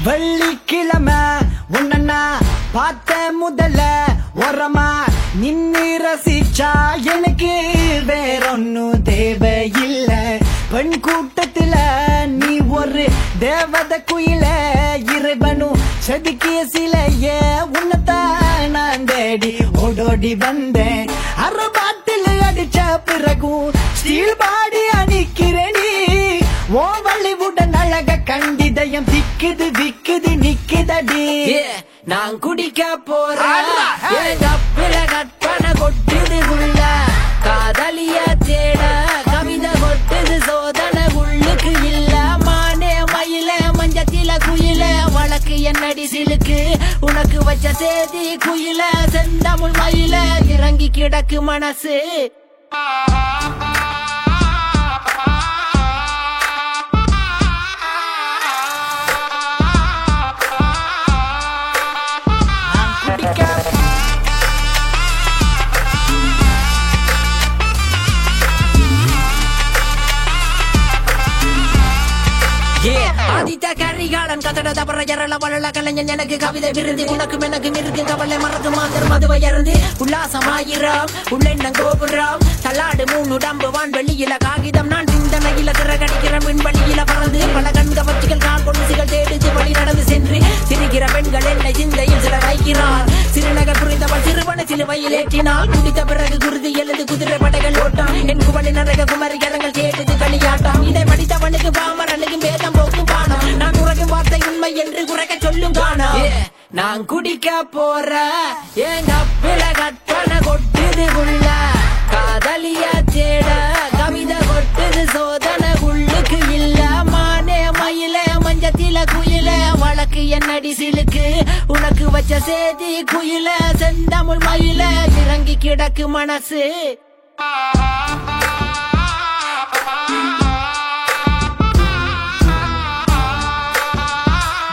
வெள்ளிக்கிழமை உன்னா பார்த்த முதல்ல ஓரமா நின்னு ரசிச்சா எனக்கு வேறொன்னும் தேவையில்ல. பெண் கூட்டத்துல நீ ஒரு தேவத குயில, இறைவனும் செதுக்கிய சிலைய உன்னதான் நான் தேடி ஓடோடி வந்தேன். அரபாட்டில் அடிச்ச பிறகும் ஸ்டீல் பாடி அணிக்கிறேனி. ஓ வள்ளிவுடன் அழக கண்டிதயம் திக்குது விக்குது நிக்குதடி. நான் குடிக்க போறேன் கற்பனை கொட்டுது உள்ள காதலிய தேட கவிதை கொட்டுது சோதனை உள்ளுக்கு இல்ல. மானே மயில மஞ்சத்தில குயில வழக்கு என்னடி சிலுக்கு உனக்கு வச்ச சேதி குயில செந்தமிழ் மயில இறங்கி கிடக்கு மனசு. ஆதித்த கரிகாலன் கத்தட தபர ஜரள வளல கலைஞன் எனக்கு கவிதை விருது உனக்கும் எனக்கும் இருக்கு கவலை மறந்து மாந்தர் மதுவை இறந்து உல்லாசமாயிரம் உள்ளெண்ணம் கோபுரம் தள்ளாடு மூணு உடம்பு வான்வெளியில காகிதம் நான் சிந்தனையில திறகடிக்கிற விண்வெளியில பறந்து பல கண்கவர்ச்சிகள் கால் கொண்டுசிகள் தேடிச்சு வழி நடந்து சென்று சிரிக்கிற பெண்கள் என்னை சிந்தையில் சில வைக்கிறார். சிறுநகர் புரிந்தவள் சிறுவனை சிலுவையில் ஏற்றினாள். குடித்த பிறகு குருதி எழுது குதிரை படைகள் ஓட்டம் என் குவளி நரக குமரி கரங்கள் கேட்டது களியாட்டம். இதை படித்தவனுக்கு பாமரனுக்கும் வேதம் போக்கும் பானம். நான் உறகும் வார்த்தை உண்மை என்று குறைக்க சொல்லும் காணம். நான் குடிக்க போற எங்க பில கற்பனை கொட்டுது உள்ள காதலிய தேட கவிதை கொட்டுது சோதனை உள்ளுக்கு இல்ல. மானே மயில மஞ்சத்தில குயில வழக்கு என்னடி சிலுக்கு உனக்கு வச்ச சேதி குயில செந்தமிழ் மயில இறங்கி கிடக்கு மனசு.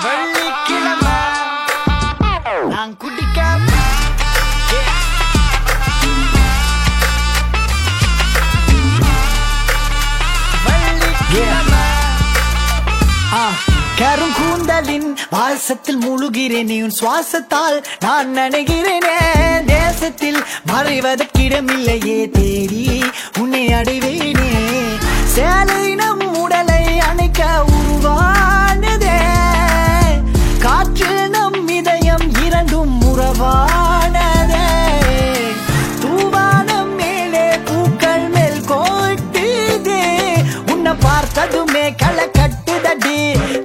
வெள்ளிக்கிழமை நான் குடிக்க கரும் கூந்தலின் வாசத்தில் முழுகிறேனே உன் சுவாசத்தால் நான் நினைகிறேனே. தேசத்தில் மறைவதற்கிடமில்லையே தேடி உன்னை அடைவேனே. சேலை நம் உடலை அணைக்க உருவானதே. காற்று நம் இதயம் இரண்டும் உறவானதே. தூவானம் மேலே பூக்கள் மேல் கோட்டுதே. உன்னை பார்த்ததுமே களை கட்டுதடி.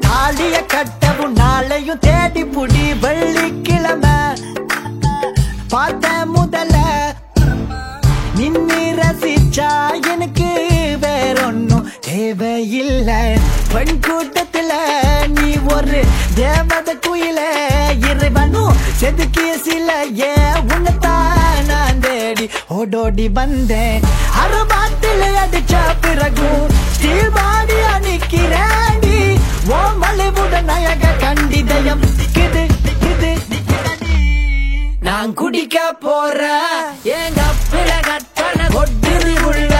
தாலிய கட்டவும் நாளையும் தேடி புடி. வெள்ளிக்கிழமை பார்த்த முதல்ல நின்னு ரசிச்சா எனக்கு வேறொன்னும் தேவையில்லை. பெண் கூட்டத்துல நீ ஒரு தேவத குயில, இறைவனும் செதுக்கிய சிலைய உன்னதான் நான் தேடி ஓடோடி வந்தேன். அரபாட்டில் அடிச்ச பிறகும் ஸ்டீல் பாடி அணிக்கிறேன். ஓ மலைவுடன் அழக கண்டிதயம் திக்குது திக்குது. நான் குடிக்க போற எங்க பில கற்பனை கொட்டுது உள்ள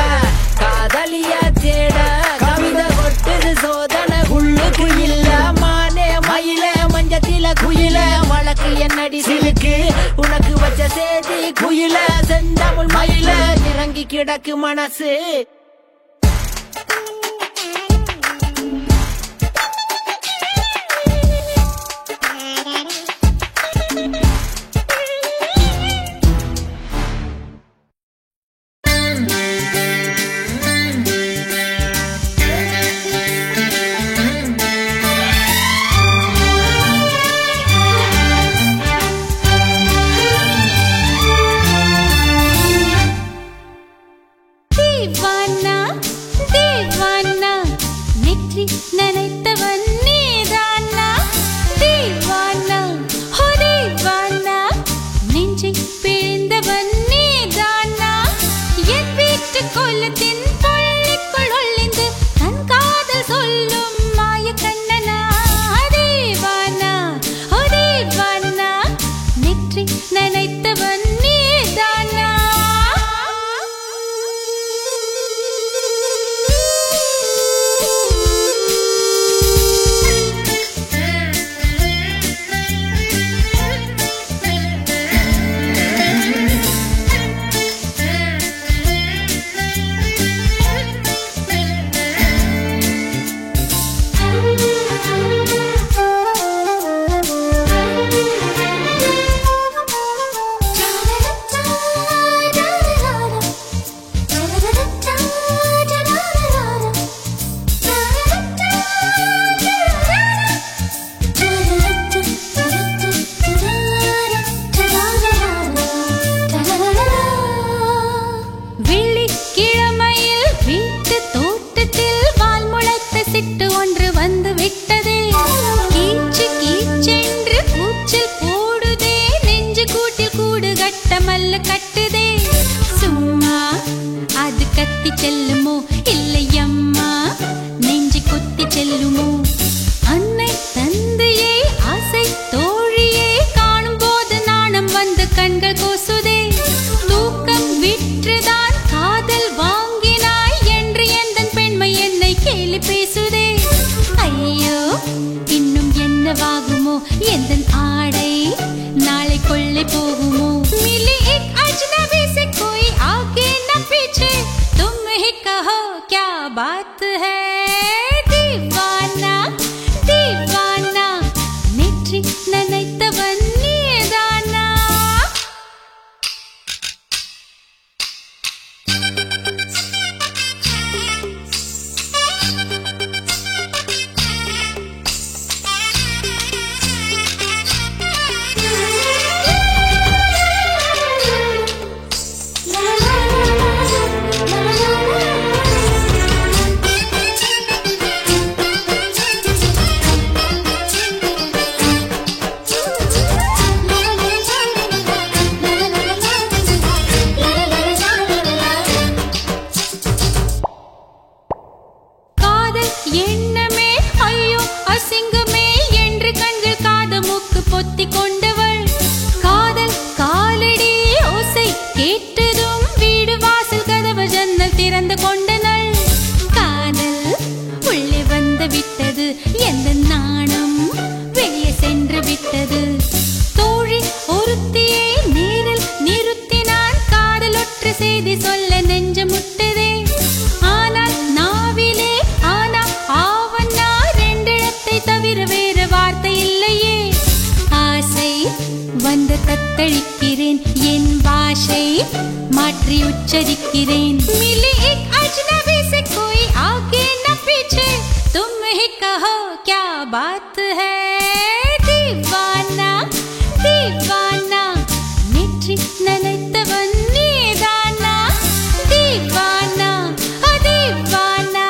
காதலிய தேட கவிதை கொட்டுது சோதனை உள்ளுக்கு இல்ல. மானே மயில மஞ்சத்தில குயில வழக்கு என்னடி சிலுக்கு உனக்கு வச்ச சேதி குயில செந்தமிழ் மயில இறங்கி கிடக்கு மனசு. One சுத்தி செல்லுமோ இல்லையம்மா நெஞ்சை கொத்தி செல்லுமோ அன்னை தந்தையே ஆசை தோழியே காணும் போது நாணம் வந்து கண்கள் கூசுதே தூக்கம் விற்றுதான் காதல் வாங்கினாய் என்று எந்தன் பெண்மை என்னை கேலி பேசுதே ஐயோ இன்னும் என்னவாகுமோ எந்தன் ஆடை நாளை கொள்ளை போகுமோ मिली एक अजनबी से कोई आगे न पीछे तुम ही कहो क्या बात है दीवाना दीवाना नेற்றி நினைத்தவன் நீதானா எண்ணமே ஐயோ அசிங்கமே என்று கண்கள் காதமுக்கு பொத்தி கொண்டவள் காதல் காலடி ஓசை கேட்டதும் வீடு வாசல் கதவு ஜன்னல் திறந்து கொண்டனள் காதல் உள்ளே வந்து விட்டது எந்த நாணம் வெளியே சென்று விட்டது தோழி ஒருத்தியை நேரில் நிறுத்தினான் காதலொற்று செய்தி சொல்ல நெஞ்சு முட்டதே ஆனால் நாவிலே ஆனா ஆவன்னா ரெண்டிடத்தை தவிர வேறு வார்த்தை இல்லையே ஆசை வந்து தத்தளிக்கிறேன் என் பாஷை மாற்றி உச்சரிக்கிறேன் मिली एक अजनबी से कोई आगे न पीछे तुम ही कहो क्या बात है दीवाना दीवाना नेற்றி நினைத்தவன் நீதானா दीवाना दीवाना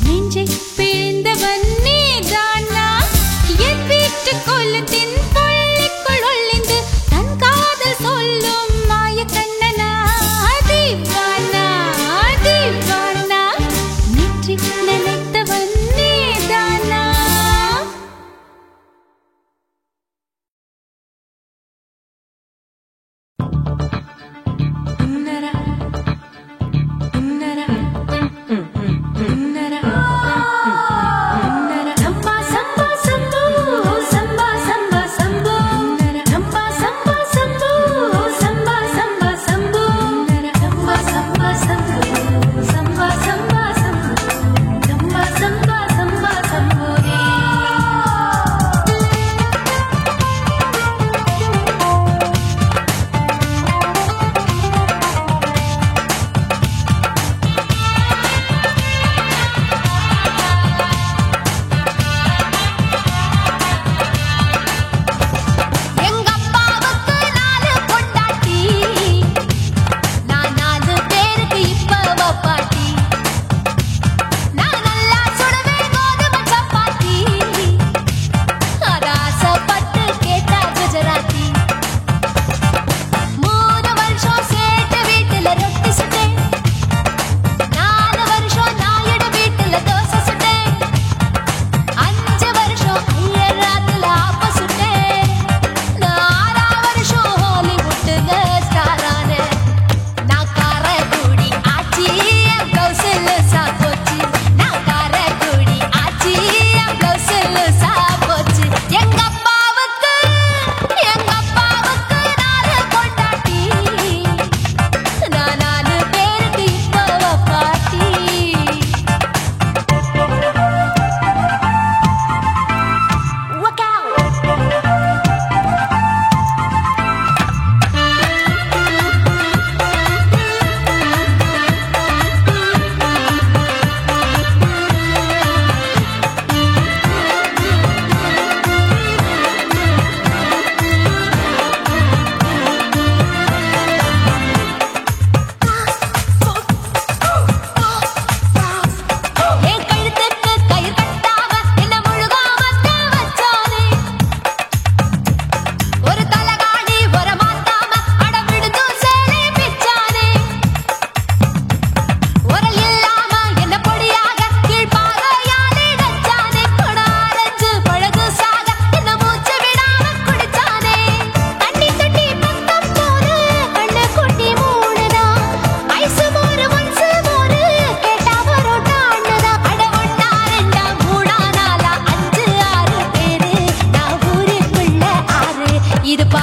நெஞ்சை பிழிந்தவன் நீதானா என் வீட்டு கொல்லத்தின் பள்ளிக்குள் ஒளிந்து தன் காதல் சொல்லும் மாய கண்ணனா दीवाना दीवाना நேற்றி நினைத்தவன்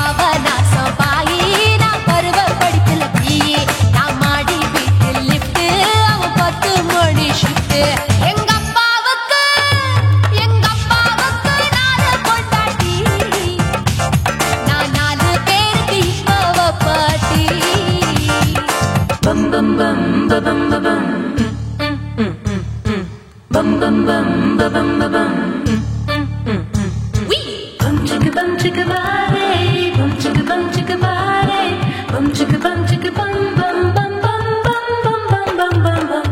பாவநாசம் பாயி நான் பருவ படிப்புல தீயி நான் மாடி வீட்டில் லிஃப்ட் அவன் 10 மணி ஷிஃப்ட் எங்க அப்பாவுக்கு நாலு பொண்டாட்டி நான் 4 பேருக்கு இப்ப பாட்டி பம் பம் பம் பம் பம் bum bum bum bum bum wee bum chicka body bum chicka body bum chicka bum bum bum bum bum bum bum bum bum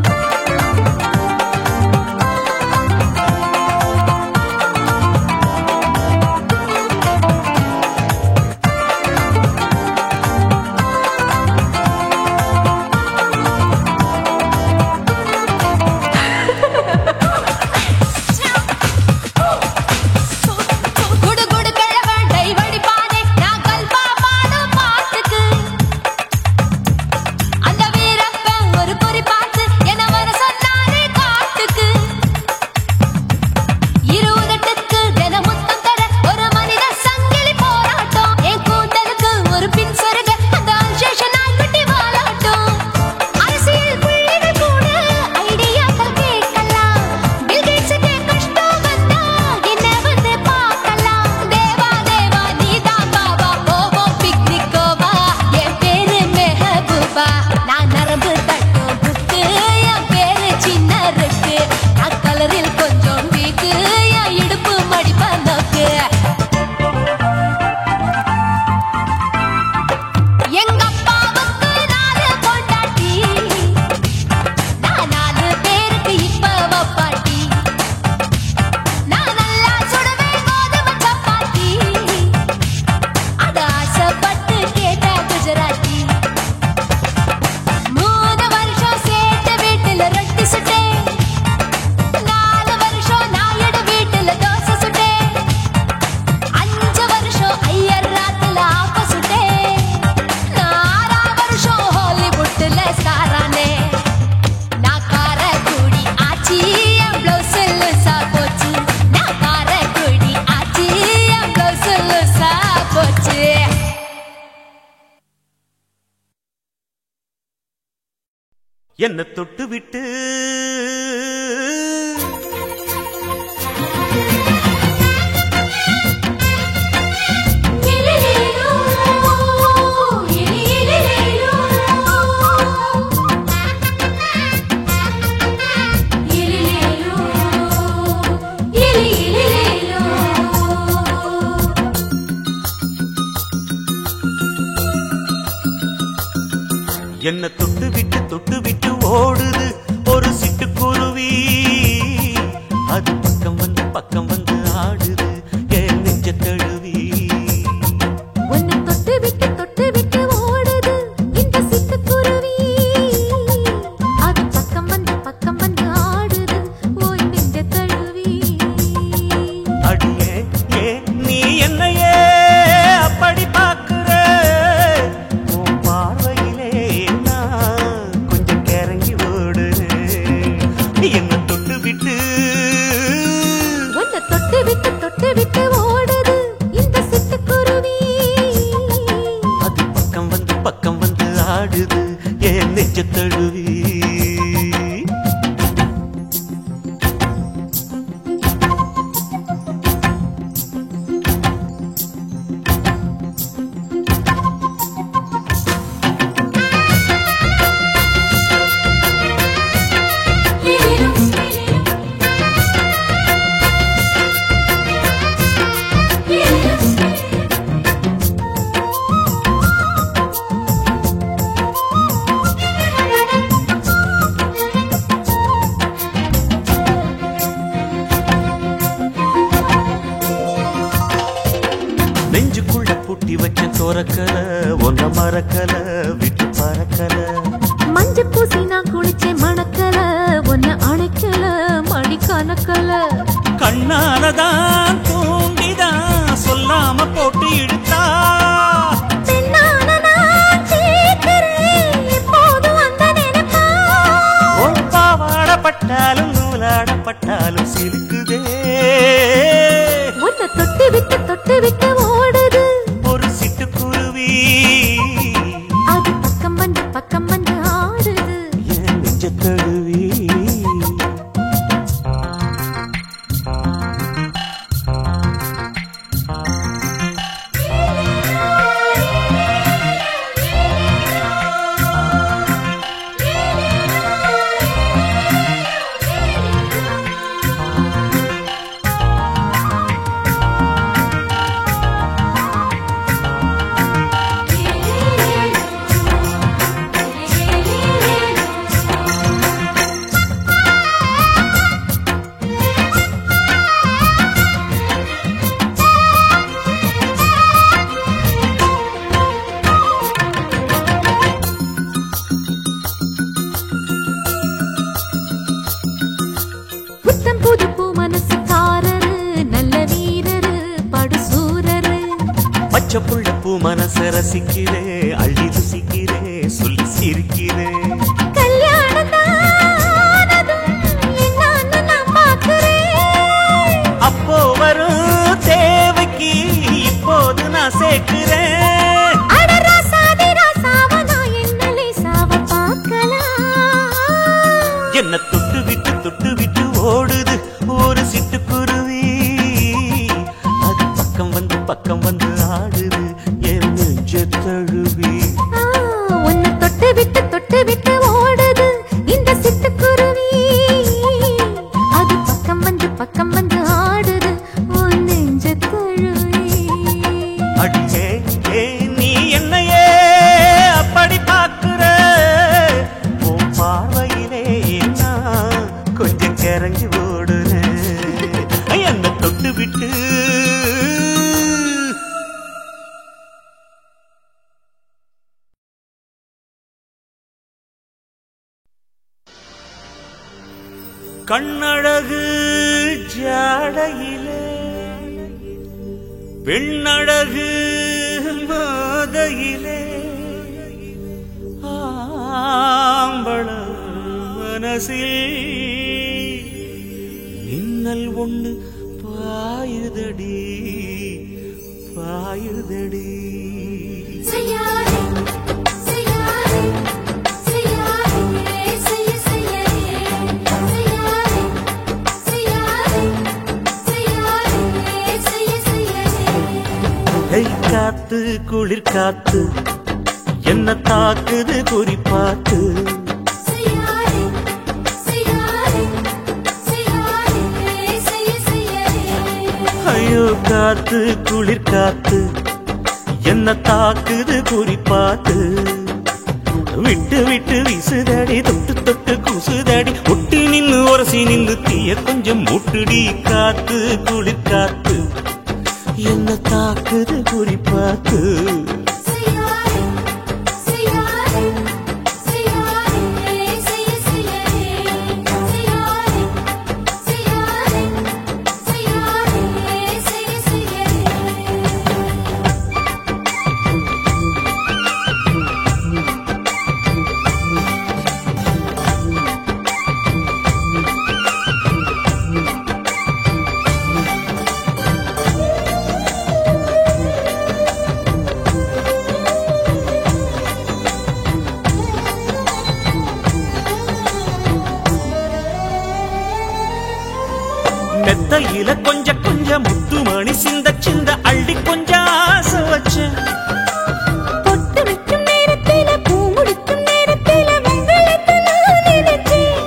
என்ன தொட்டு விட்டு என்ன தொட்டு விட்டு ஓடுது ஒரு சிட்டுக்குருவி அது பக்கம் வந்து ஆடுது என் நெஞ்ச தழுவி உன்னை தொட்டு விட்டு ஓடுது இந்த சிட்டுக்குருவி அது பக்கம் வந்து ஆடுது ஓய் நெஞ்ச தழுவி அடியே ஏன் நீ என்னையே அப்படி பார்க்கிற உன் பார்வையிலே நான் கொஞ்சம் கிறங்கி ஓடு என்ன தொட்டு விட்டு உன்னை தொட்டு விட்டு ஓடுது இந்த சிட்டுக்குருவி அது பக்கம் வந்து ஆடுது என் நெஞ்ச தழுவி நெஞ்சுக்குள்ள பூட்டி வச்ச தோரக்கல ஒன்ன மறக்கல விட்டு பறக்கல மஞ்ச பூசி நான் குளிச்சேன் மணக்கல ஒன்ன அணைக்கல மடி கணக்கல கண்ணாலதான் தூண்டிதான் சொல்லாம போட்டு இழுத்தா பாவாடப்பட்டாலும் நூலாடப்பட்டாலும் சிலுக்குதே ஒன்ன தொட்டு விட்டு ஓடுது ஒரு சிட்டு மனச ரசிக்கிறேன், அள்ளி ருசிக்கிறேன், சொல்லி சிரிக்கிறேன். அப்போ வரும் தேவைக்கு இப்போது நான் சேர்க்கிறேன். என்ன தொட்டு விட்டு ஓடுது ஒரு சிட்டுக்குருவி. அது பக்கம் வந்து ஆடுது என் நெஞ்ச தழுவி. உன்னை தொட்டு விட்டு ஓடுது இந்த சிட்டுக்குருவி. அது பக்கம் வந்து ஆடுது உன் நெஞ்ச தழுவி. அடியே நீ என்னையே அப்படி பார்க்கிற, உன் பார்வையிலே நான் கொஞ்சம் கிறங்கி ஓடுறேன். என்ன தொட்டு விட்டு கண்ணழகு ஜாடையிலே பெண்ணழகு மாதையிலே ஆம்பள மனசில் மின்னல் ஒன்று பாயுதடி. காத்து குளிர் காத்து என்ன தாக்குது குறிப்பாத்து. ஐயோ காத்து குளிர் காத்து என்ன தாக்குது குறிப்பாத்து. விட்டு வீசுதடி, தொட்டு கூசுதடி, ஒட்டி நின்னு உரசி நின்று தீய கொஞ்சம் மூட்டுடி. காத்து குளிர் காத்து என்ன தாக்குது குறிப்பாத்து. மெத்தையில கொஞ்சம் முத்துமணி சிந்த அள்ளி கொஞ்சம் ஆசை வச்ச. பொட்டு வைக்கும் நேரத்தில பூ முடிக்கும் நேரத்தில வெங்கலத்தை நான் நினைச்சேன்.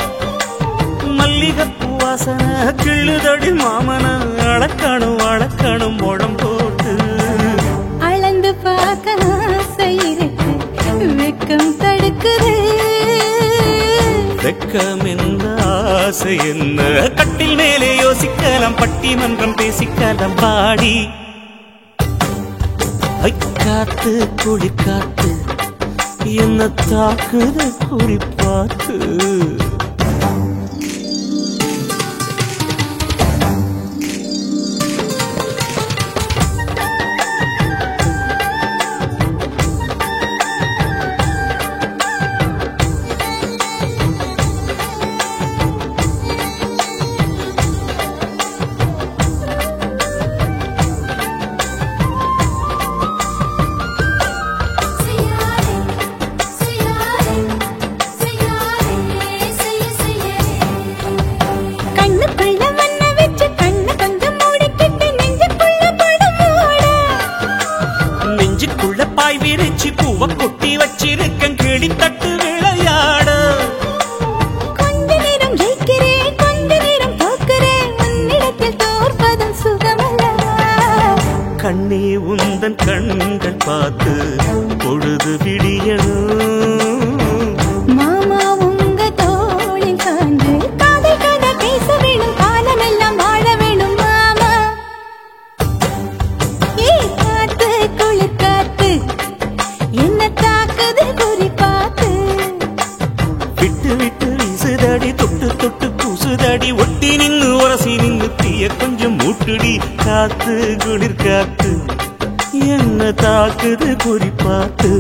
மல்லிகைப்பூ வாசனை கிள்ளுதடி மாமன அளக்கணும் முழம் போட்டு. அளந்து பார்க்க ஆசை இருக்கு, வெக்கம் தடுக்குது. வெக்கம் என்ன ஆசை என்ன, கட்டில் மேலே யோசிக்கலாம், பட்டிமன்றம் பேசிக்கலாம் பாடி. காத்து குளிர் காத்து என்ன தாக்குது குறிப்பாத்து. கொட்டி வச்சிருக்கேன் கிளி தட்டு விளையாட. கொஞ்ச நேரம் ஜெயிக்கிறேன், கொஞ்ச நேரம் தோக்கிறேன், உன்னிடத்தில் தோற்பதும் சுகமல்லவா. கண்ணே உந்தன் கண்கள் பார்த்து பொழுது விடியணும். மாமா உங்க தோளில் சாய்ந்து காதல் கதை பேச வேணும், காலமெல்லாம் வாழ வேணும் மாமா. காத்து குளிர் காத்து என்ன தாக்குது குறிப்பாத்து. விட்டு வீசுதடி, தொட்டு கூசுதடி, ஒட்டி நின்னு உரசி நின்னு தீய கொஞ்சம் மூட்டுடி. காத்து குளிர் காத்து என்ன என்ன தாக்குது குறிப்பாத்து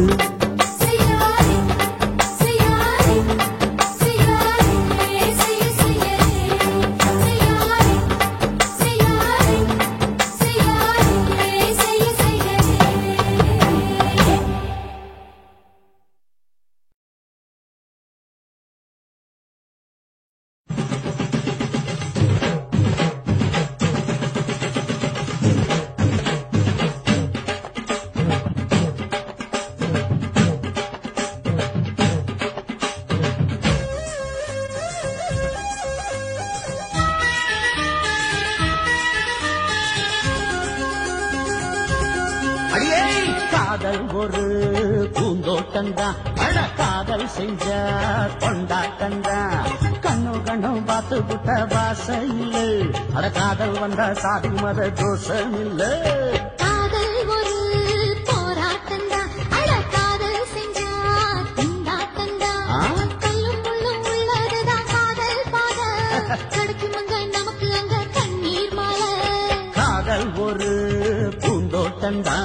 காதல் ஒரு பூந்தோட்டந்தா அட காதல் செஞ்ச கொண்டாட்டந்தா கண்ணு கண்ணும் பார்த்து புட்ட வாசையில் அட காதல் வந்த சாதி மத தோஷம் இல்ல காதல் ஒரு போராட்டந்தா அட காதல் செஞ்ச கொண்டாட்டந்தா கல்லும் முள்ளும் உள்ளதுதான் காதல் பாத கிடைக்கும் அங்க நமக்கு அங்க கண்ணீர் மாலை காதல் ஒரு பூந்தோட்டந்தா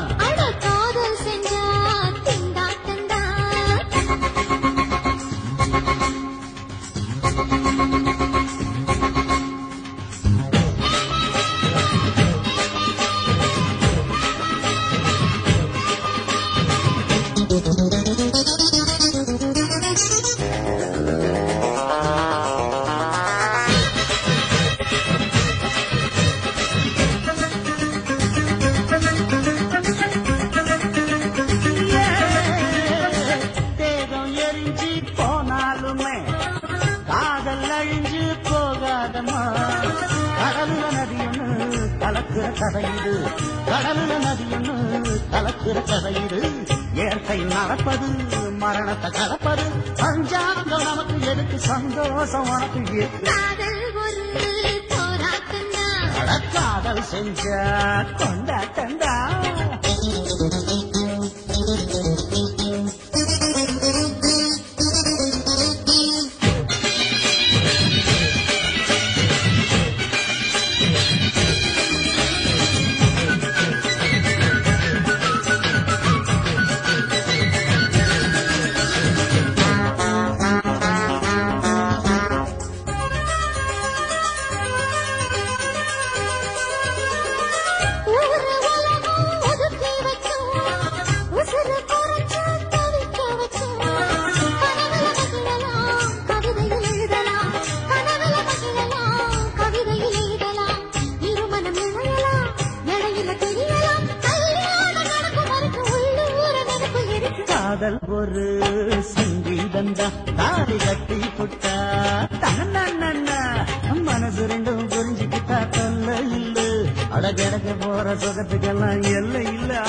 கதையிடு கடலுல நதியொன்னு கலக்கிற கதையிடு இயற்கை நடப்பது மரணத்தை கலப்பது பஞ்சாங்கம் நமக்கு எதுக்கு சந்தோஷம் உனக்கு காதல் செஞ்ச கொண்டாட்டந்தா காதல் ஒரு சங்கீதந்தா தாலி கட்டி புட்டா தன்னா மனசு ரெண்டும் புரிஞ்சுக்கிட்டா தொல்ல இல்ல அடகடக்க போற சுகத்துக்கெல்லாம் எல்லை இல்ல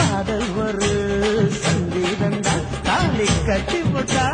காதல் ஒரு சங்கீதந்தா தாலி கட்டி புட்டா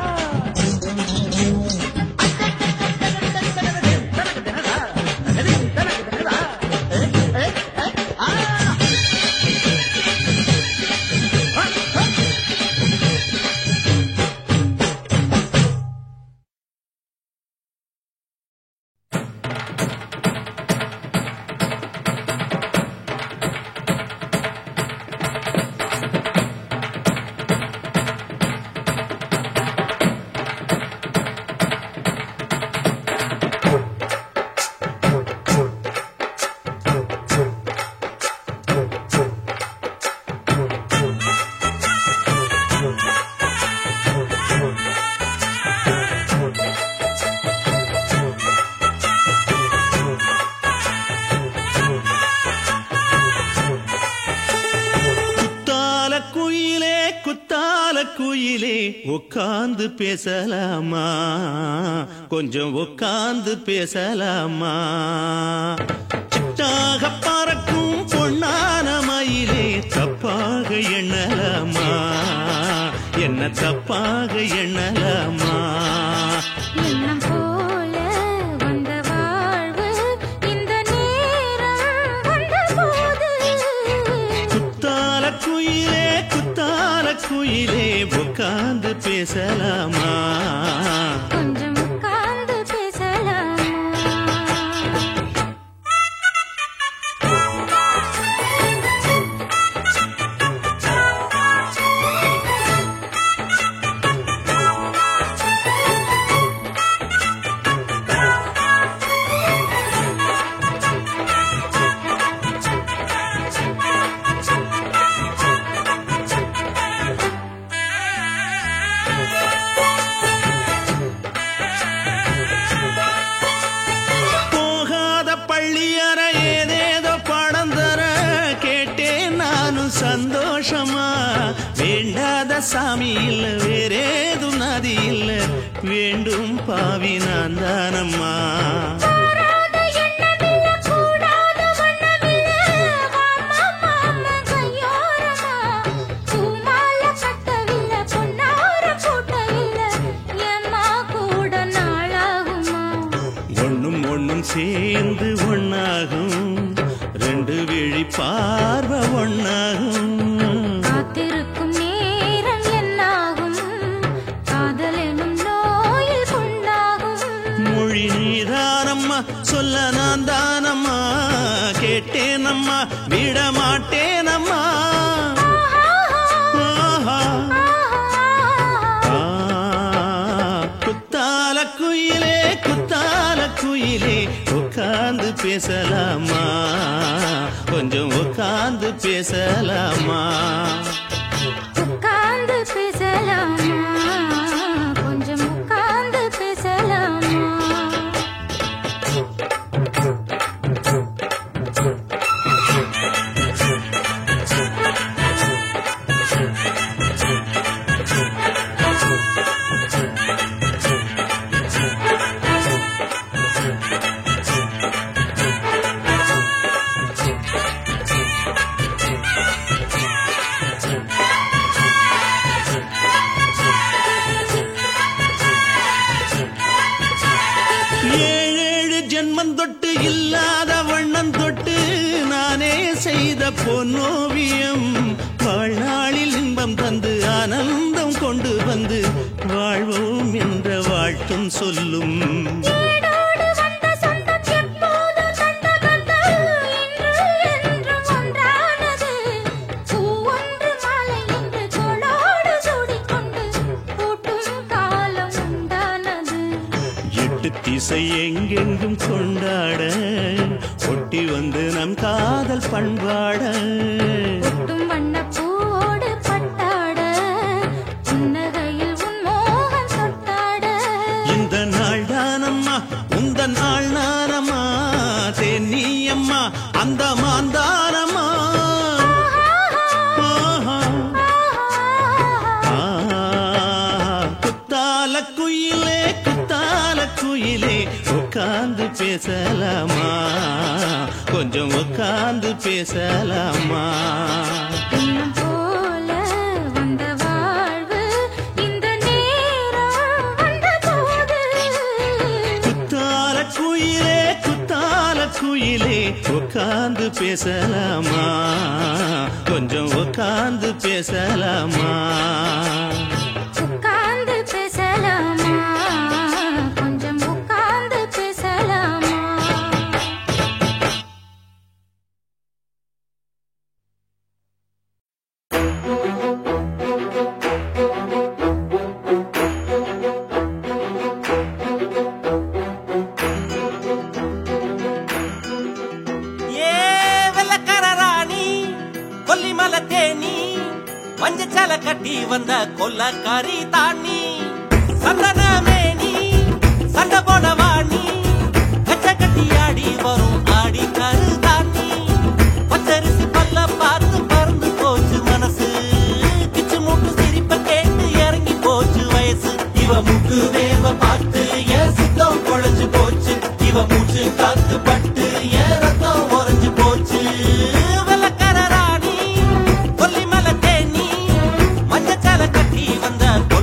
குயிலே உட்கார்ந்து பேசலாமா கொஞ்சம் உட்கார்ந்து பேசலாமா சிட்டாக பறக்கும் பொன்னான மயிலே தப்பாக எண்ணலாமா என்ன தப்பாக எண்ணலாமா எண்ணம் போல வந்த வாழ்வு இந்த நேரம் வந்தபோது குத்தால குயிலே உட்கார்ந்து பேசலாமா கொஞ்சம் உட்கார்ந்து பேசலாமா சாமி இல்ல வேறேதும் நதி இல்ல வேண்டும் பாவி நான் தானம்மா சேர்ந்து ஒன்னாகும் ரெண்டு விழி பார்வை ஒன்னாகும் காத்திருக்கும் நேரம் என்னாகும் காதல் எனும் நோயில் கொண்டாகும் மொழி நீதானம்மா சொல்ல நான் தானம்மா கேட்டேனம்மா விட மாட்டேனம்மா குத்தால குயிலே குத்தால குயிலே உட்கார்ந்து பேசலாமா கொஞ்சம் உட்கார்ந்து பேசலாமா உட்கார்ந்து பேசலாமா கொஞ்சம் உட்கார்ந்து பேசலாமா தொட்டு இல்லாத வண்ணம் தொட்டு நானே செய்த பொன்னோவியம் வாழ்நாளில் இன்பம் தந்து ஆனந்தம் கொண்டு வந்து வாழ்வோம் என்ற வாழ்த்தும் சொல்லும் திசை எங்கெங்கும் கொண்டாட ஒட்டி வந்து நம் காதல் பண்பாட வண்ண பூவோடு பட்டாட புன்னகையில் உன் மோகம் தொட்டாட இந்த நாள் தானம்மா உந்த நாள் நானம்மா தென்னியம்மா அந்த மாந்தானம்மா குத்தால குயிலே குத்தால குயிலே உட்கார்ந்து பேசலாமா கொஞ்சம் உட்கார்ந்து பேசலாமா போல வந்த வாழ்வு இந்த நேரம் வந்த போது குத்தால குயிலே குத்தால குயிலே உட்கார்ந்து பேசலாமா கொஞ்சம் உட்கார்ந்து பேசலாமா உட்கார்ந்து பேசலாமா கொஞ்சம் உட்கார்ந்து பேசலாமா கொல்லிமலை தேனி மஞ்சச்சால கட்டி வந்த கொல்லக்காரி தாண்டி சந்தன மேனி சண்டை போட வாணி கச்ச கட்டி ஆடி வரும் ஆடி கரு தாண்டி பச்சரிசி பல்ல பார்த்து பறந்து போச்சு மனசு கிச்சு மூட்டு சிரிப்ப கேட்டு இறங்கி போச்சு வயசு இவ முக்கு வேவ பார்த்து என் சித்தம் குழஞ்சு போச்சு இவ மூச்சு காத்து பட்டு என் ரத்தம் உறைஞ்சு போச்சு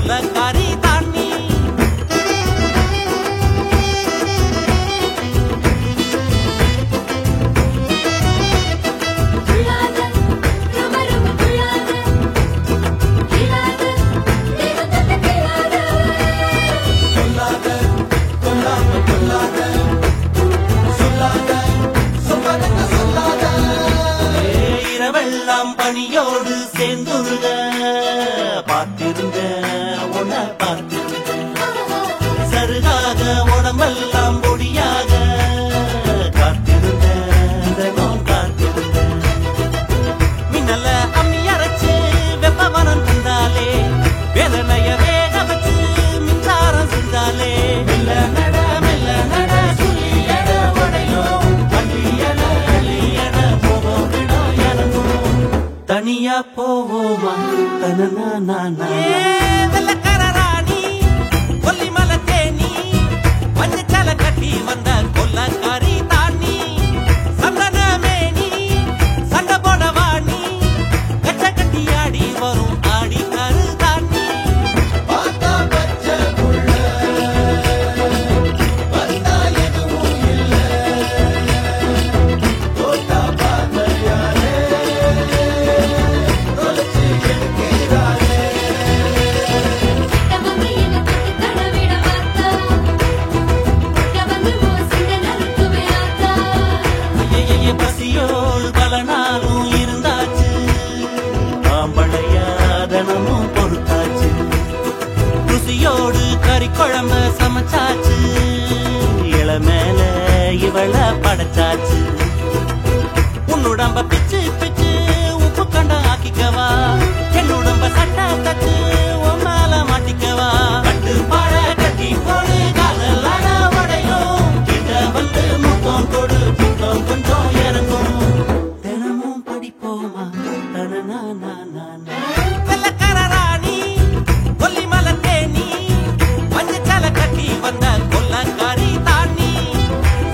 கொல்லக்காரி தாண்டி இரவெல்லாம் பணியோடு சேர்ந்துருக பார்த்திருந்த உன பார்த்திருந்த சருகாக உடம்பெல்லாம் பொடியாக காத்திருந்த காத்திருந்த மின்னல அம்மி அரைச்சு வெப்பவனம் தந்தாலே வேதனைய வேக வச்சு மின்சாரம் செஞ்சாலே மெல்ல நட சுழியட உடையும் அள்ளியட அள்ளியட போவோம் விடும் எனக்கும் தனியா போவோமா வெள்ளக்கார ராணி கொல்லிமலை தேனி மஞ்சச்சால கட்டி வந்த கொல்லக்காரி தாண்டி சந்தன மேனி சண்டை போட வாணி கச்ச கட்டி ஆடி வரும் ஆடி கரு தாண்டி பசியோடு பல நாளும் இருந்தாச்சு பாம்பளையாதனமும் பொறுத்தாச்சு ருசியோடு கறி குழம்ப சமைச்சாச்சு இளமேல இவள படைச்சாச்சு உன்னுடம்ப பிச்சு பிச்சு உப்பு கண்ட ஆக்கிக்கவா என்னுடம்ப சட்டை தச்சு உன் மேல மாட்டிக்கவா கட்டு பாட கட்டி போடு காதலான உடையும் கிட்ட வந்து முத்தம் கொடு பித்தம் கொஞ்சம் இறங்கும் தினமும் படிப்போமா வெள்ளக்கார ராணி கொல்லிமலை தேனி மஞ்சச்சால கட்டி வந்த கொல்லக்காரி தாண்டி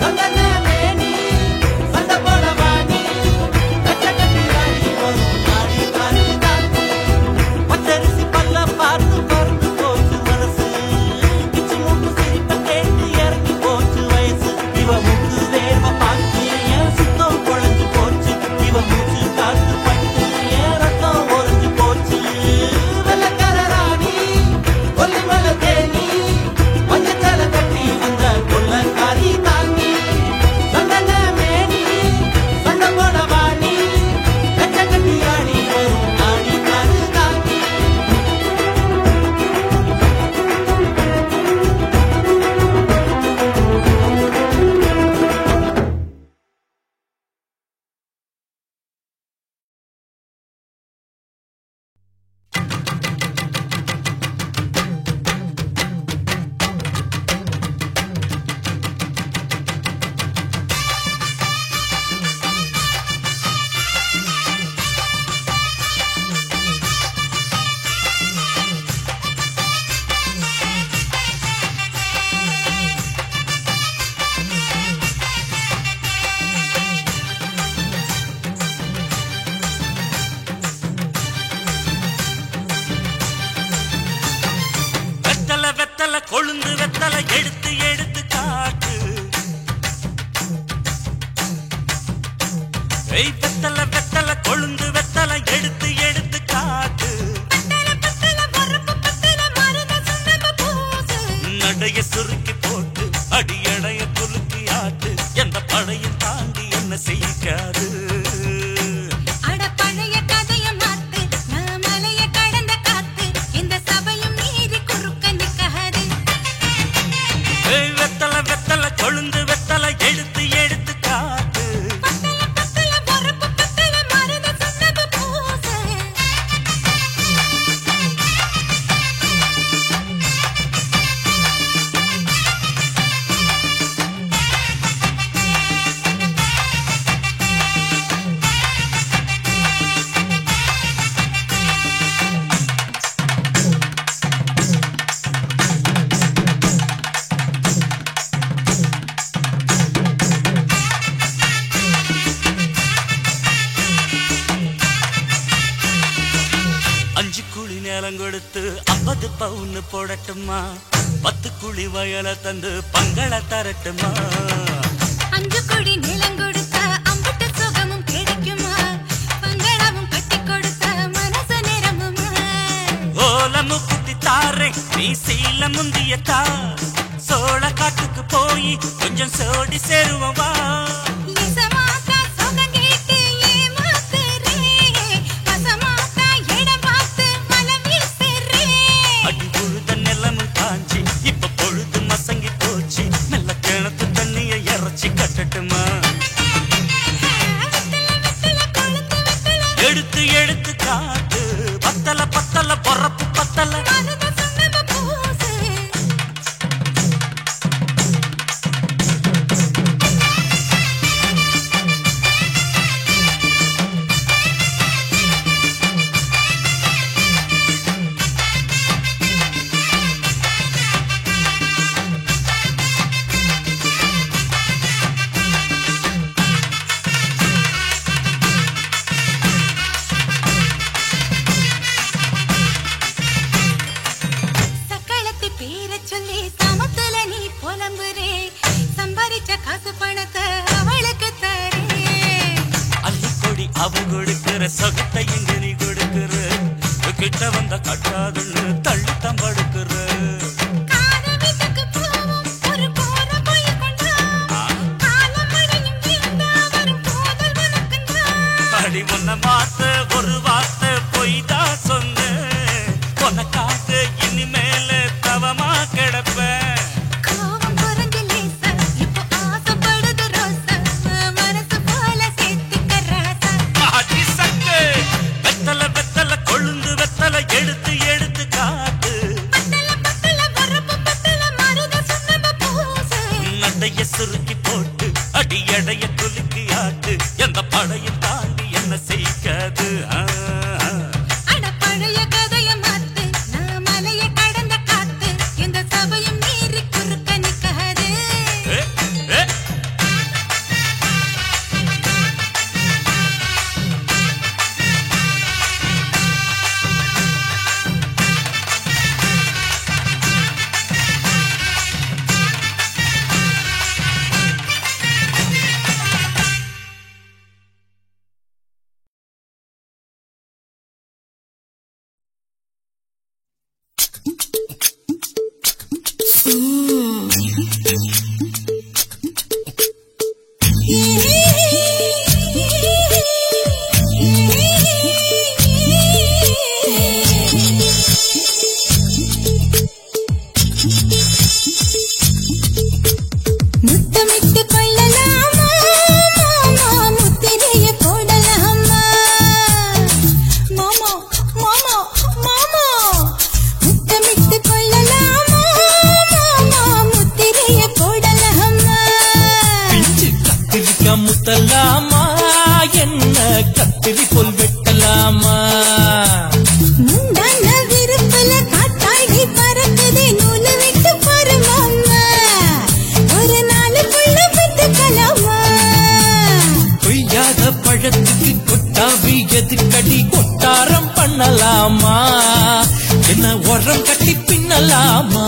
சந்தன மேனி சண்டை போட வாணி கச்ச கட்டி ஆடி வரும் ஆடி காரி தாண்டி பச்சரிசி பல்ல பார்த்து பறந்து போச்சு மனசு கிச்சு மூக்கு சிரிப்ப கேட்டு இறங்கி போச்சு வயசு இவ மூக்கு வேர்வ பார்த்து என் சுத்தம் குழஞ்சு போச்சு இவ மூச்சு காத்து பட்டு என் ரத்தம் உறைஞ்சு போச்சு வெள்ளக்கார ராணி கொல்லிமலை தேனி மஞ்சச்சால கட்டி வந்த கொல்லக்காரி தாண்டி சந்தன மேனி சண்டை போட வாணி கச்ச கட்டி ஆடி வரும் ஆடி காரு தாண்டி வெத்தல வெத்தல கொழுந்து வெத்தல எடுத்து எடுத்து காட்டு ஏய் வெத்தல வெத்தல கொழுந்து வெத்தல எடுத்து எடுத்து காட்டு நடைய சுருக்கி போட்டு அடியடைய குலுக்கி ஆட்டு எந்த படையும் தாண்டி என்ன செய்யாது ஏய் வெத்தல வெத்தல கொழுந்து வெத்தல எடுத்து எடுத்து காட்டு அஞ்சு குழி நேரம் கொடுத்து 50 பவுன் போடட்டுமா 10 குழி வயல தந்து பங்கள தரட்டுமா 5 கோடி நிலம் கொடுத்தா அம்புட்டு சுகமும் கிடைக்குமா பங்களாவும் கட்டி கொடுத்தா மனசு நிரம்புமா ஓலமு குத்தி தாரே நீ சீல முந்தியத்தா சோழ காட்டுக்கு போய் கொஞ்சம் சோடி சேருவோம் வா இசமாத்தா சுகம் கேட்டு ஏமாத்துறே வசமாத்தா இடம் பார்த்து மலம் வீசுறே அடி பொழுத நிலமும் காஞ்சி இப்ப பொழுது மசங்கி போச்சு நல்ல கிணத்து தண்ணிய இறச்சி கட்டட்டுமா எடுத்து எடுத்து காட்டு பத்தல பத்தல பொறப்பு பத்தல சொகத்தை இங்க நீ கொடுக்குற கிட்ட வந்த கட்டாதுன்னு தள்ளித்தம் படுக்குற அடி உன்னை பார்த்து ஒரு வார்த்தை பொய்தான் சொன்னேன் உனக்காக இனிமேல தவமா கிடப்பேன் எடுத்து எடுத்து காத்து நடைய சுருக்கி போட்டு அடி எடைய துலுக்கி ஆட்டு எந்த படையும் தாண்டி என்ன செய்யாது பழைய கதைய மாத்து நான் மலைய கடந்த காத்து எந்த சபையும் மீறி குறுக்க நிக்காது முத்தமிட்டு கொள்ளலாமா முத்திரைய போடலாமா மாமா மாமா மாமா முத்தமிட்டு கொள்ளலாமா முத்திரைய போடலாமா பிஞ்சு கத்திரிக்கா முத்தலாமா என்ன கத்திரி போல் வெட்டலாமா முந்தான விருப்பல காத்தாடி பறக்குதே நூலு விட்டு பருமாமா ஒரு நாளுக்குள்ள பெற்றுக்கலாமா கொய்யாத பழத்துக்கு கொட்டாவி எதுக்கடி கொட்டாரம் பண்ணலாமா என்ன உரம் கட்டி பின்னலாமா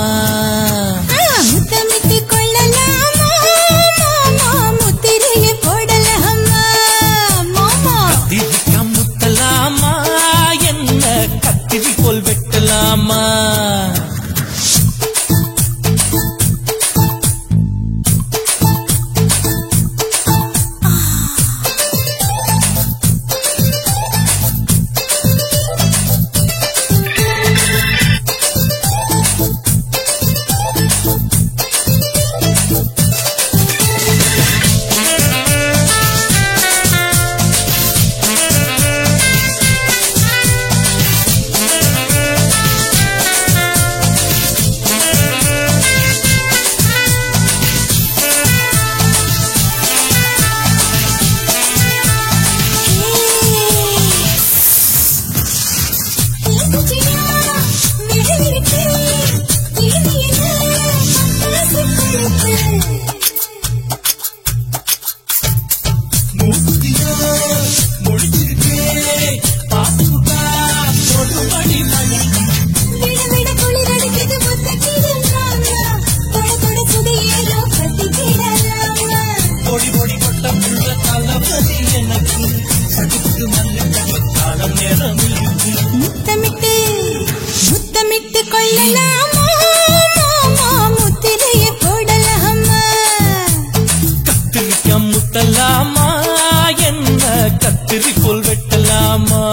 முத்தமிட்டு கொள்ளலாமா மாமா முத்திரைய போடலாமா மாமா கத்திரிக்கா முத்தலாமா என்ன கத்திரி போல் வெட்டலாமா முத்தமிட்டு முத்தமிட்டு கொள்ளலாமா மாமா முத்திரைய போடலாமா கத்திரிக்கா முத்தலாமா என்ன கத்திரி போல் வெட்டலாமா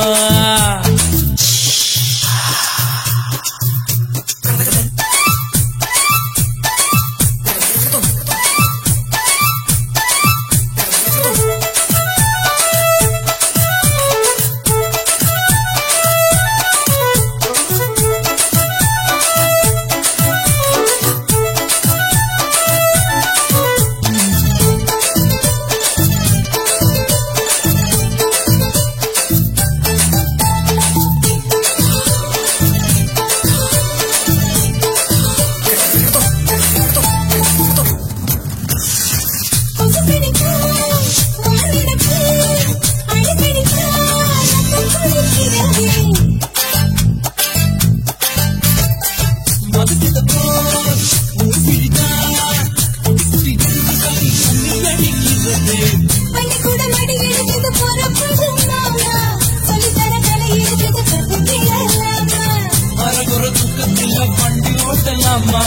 பண்ணலாமா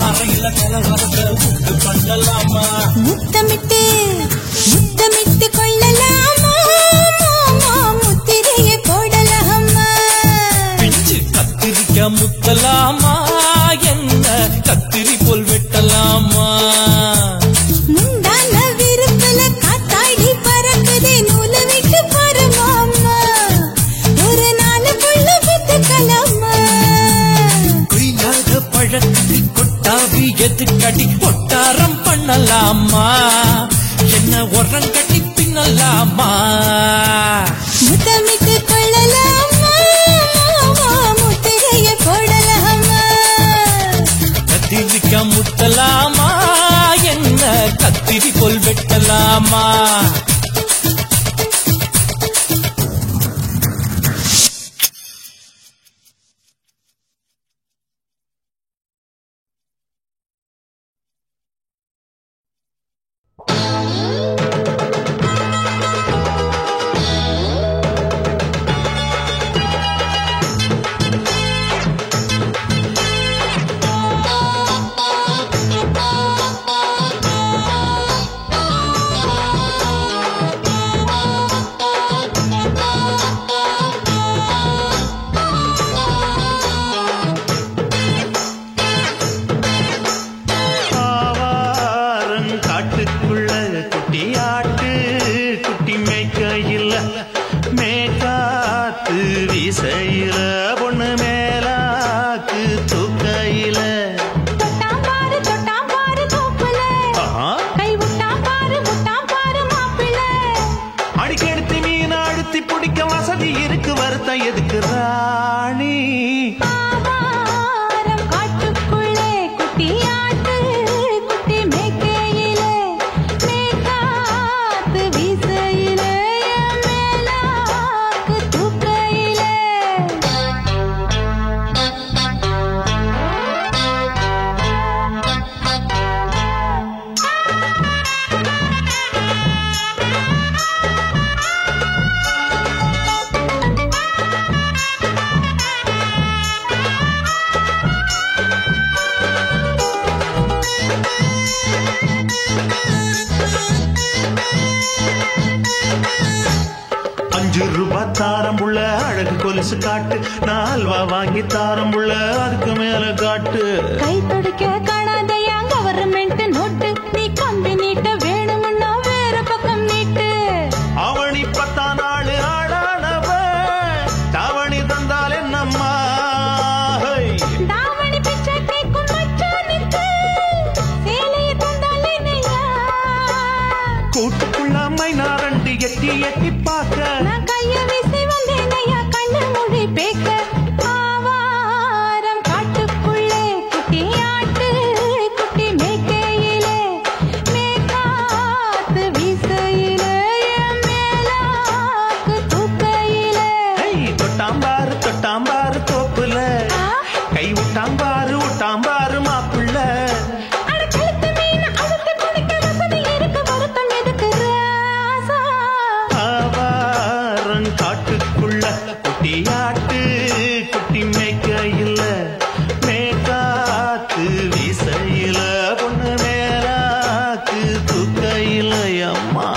அறையில கலவரத்தை உண்டு பண்ணலாமா முத்தமிட்டு முத்தமிட்டு கொள்ளலாமா முத்திரைய போடலாமா பிஞ்சு கத்திரிக்க முத்தலாமா என்ன கத்திரி போல் வெட்டலாமா முந்தான விருப்பல காத்தாடி பறக்குதே நூல விட்டு பரமாமா ஒரு நாளுக்குள்ள வித்துக்கலாமா கொய்யாத பழத்துக்கு கொட்டாவி எதுக்கடி கொட்டாரம் பண்ணலாமா என்ன உரம் கட்டி பின்னலாமா முத்தமிட்டு கொள்ளலாமா முத்திரைய போடலாமா கத்திரிக்க முத்தலாமா என்ன கத்திரி போல் வெட்டலாமா தாரம்புள்ள அழகு கொலுசு காட்டு நால்வா வாங்கி தாரம்புள்ள அதுக்கு மேல காட்டு கை துடிக்க காணாதையா கவர்மெண்ட் நோட்டு நீ கம்பி நீட்ட வேணும்னா வேற பக்கம் நீட்டு அவனி 10 நாள் ஆடானவ தாவணி தந்தால் என்னம்மா தாவணி பிச்சை கேக்கும் மச்சானுக்கு சேலையை தந்தால் என்னையா கூட்டுக்குள்ள மைனாரண்டு எட்டி எட்டி பார்க்க நான் கைய வீசி வந்தேன் ஐயா கண்ணு மொழி பேக்க ஆவாரம் காட்டுக்குள்ளே குட்டி ஆட்டு குட்டி மேய்க்கையிலே மேக்காத்து வீசையிலே மேலாக்கு தூக்கையிலே தொட்டாம்பாரு தோப்புல கை விட்டாம்பாரு மாப்புள்ள அடக்கழுத்து மீன் அழுத்து குடிக்க வசதி இருக்கு வருத்தம் எதுக்கு ராசா ஆவாரம் காட்டுக்குள்ள குட்டியாட்டு குட்டி மேய்க்கையில மேக்காத்து வீசையில பொண்ணு மேலாக்கு தூக்கையில அம்மா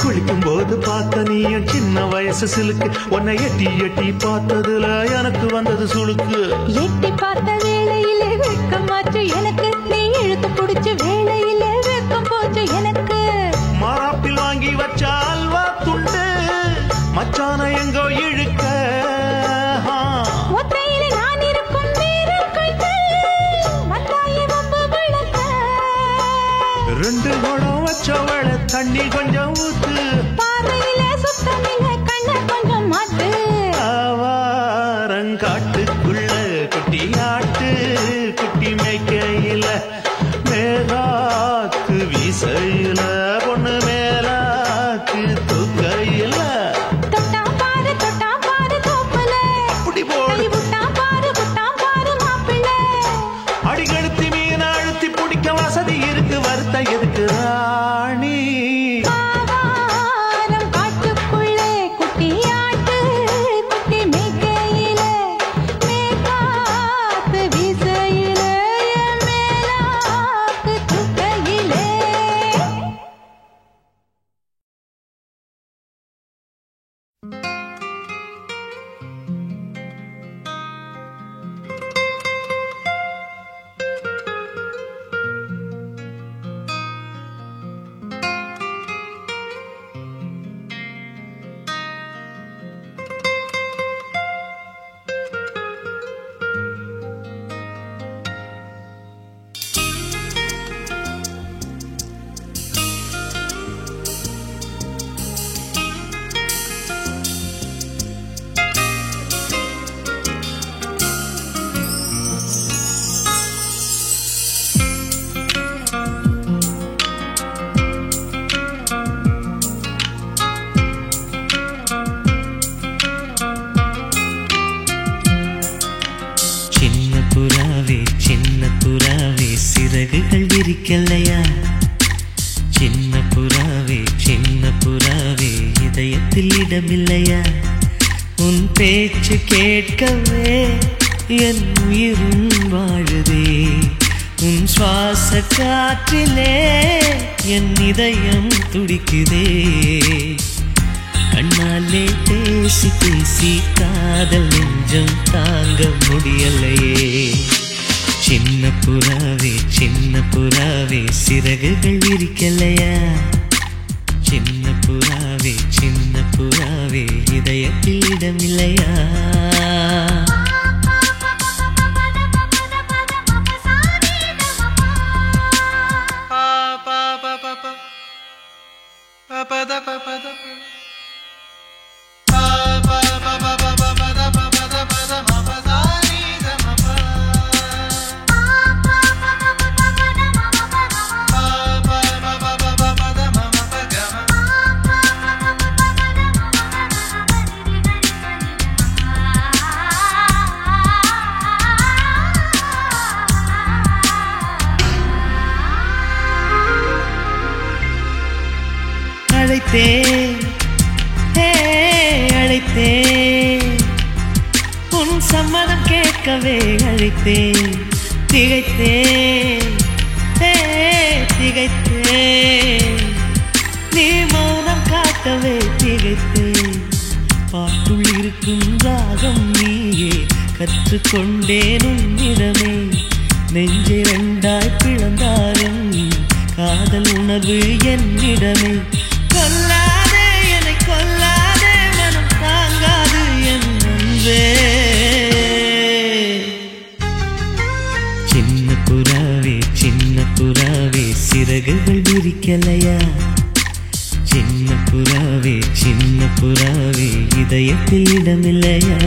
குளிக்கும் போது பார்த்த நீயும் சின்ன வயசு சிலுக்கு உன்னை எட்டி எட்டி பார்த்ததுல எனக்கு வந்தது சுளுக்கு எட்டி பார்த்த வேளையிலே வெட்கமாச்சு எனக்கு நீ இழுத்து புடிச்சு வேளையிலே வெட்கம் போச்சு எனக்கு மாறாப்பில் வாங்கி வச்ச அல்வா துண்டு மச்சான எங்கோ இழுக்க ஒத்தையிலே நான் இருக்கும் வீரர் கைத்து வந்தாயே வம்பு விளக்க 2 குடம் வச்சவள தண்ணி கொஞ்சம் ஊத்து பார்வையிலே சுத்தமில்லை கண்ண கொஞ்சம் மாட்டு ஆவாரங்காட்டுக்குள்ள குட்டியாட்டு குட்டி மேய்க்கையில மேலாக்கு வீசையில பொண்ணு மேலாக்கு தூக்கையில தொட்டா பாரு சிறகுகள் விரிக்கலையா? சின்ன புறாவே சின்ன புறாவே இதயத்தில் இடமில்லையா? உன் பேச்சு கேட்கவே என் உயிரும் வாழுதே. உன் சுவாச காற்றிலே என் இதயம் துடிக்குதே. கண்ணாலே பேசி பேசி காதல் நெஞ்சம் தாங்க முடியலையே. சின்ன புறாவே சிறகுகள் விரிக்கலையா? சின்ன புறாவே இதயத்தில் இடமில்லையா? அழைத்தேன் உன் சம்மதம் கேட்கவே அழைத்தேன். திகைத்தேன் நீ மௌனம் காட்டவே திகைத்தேன். பாட்டுள் இருக்கும் ராகம் நீயே கற்றுக்கொண்டேன் உன்னிடமே. நெஞ்சை ரெண்டாய் பிளந்தாலும் காதல் உணர்வு என்னிடமே. கொல்லாதே என்னை கொல்லாதே மனம் தாங்காது என் அன்பே. சின்ன புறாவே சிறகுகள் விரிக்கலையா? சின்ன புறாவே இதயத்தில் இடமில்லையா?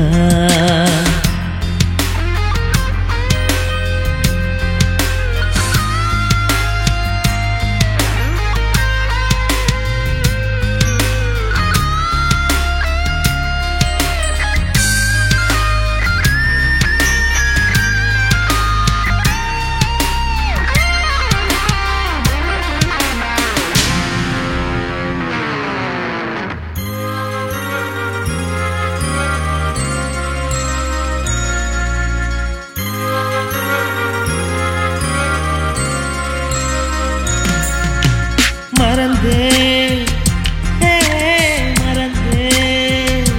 மறந்தேன்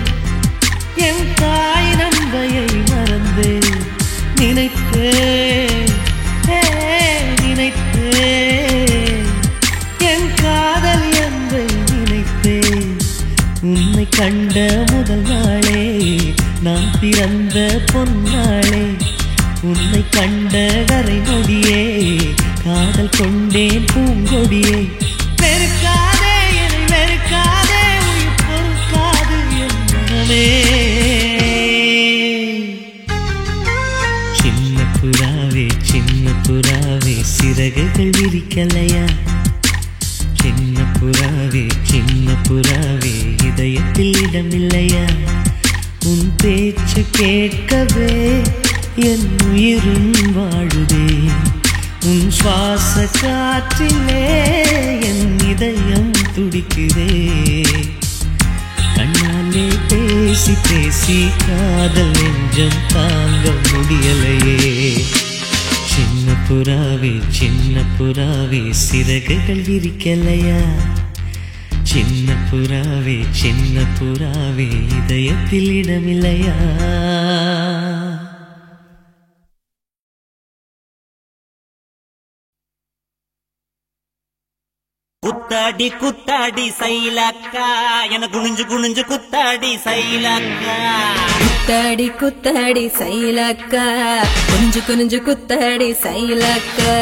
என் தாய் நந்தையை மறந்தேன். நினைத்தேன் என் காதல் என்பை நினைத்தேன். உன்னை கண்ட முதல் நாளே நான் பிறந்த பொன்னாளே. உன்னை கண்ட வரை நொடியே காதல் கொண்டேன் பூங்கொடியே. வெறுக்காதே என்னை வெறுக்காதே உயிர் பொறுக்காது என் மனமே. சின்ன புறாவே சிறகுகள் விரிக்கலையா? சின்ன புறாவே இதயத்தில் இடமில்லையா? உன் பேச்சு கேட்கவே என் உயிரும் வாழுதே. உன் சுவாச காற்றிலே என் இதயம் துடிக்குதே. கண்ணாலே பேசி பேசி காதல் நெஞ்சம் தாங்க முடியலையே. சின்ன புறாவே சிறகுகள் விரிக்கலையா? சின்ன புறாவே இதயத்தில் இடமில்லையா? குத்தாடி குத்தாடி சைலக்கா என குனிஞ்சு குனிஞ்சு குத்தாடி சைலக்கா. குத்தாடி குத்தாடி சைலக்கா குனிஞ்சு குனிஞ்சு குத்தாடி சைலக்கா.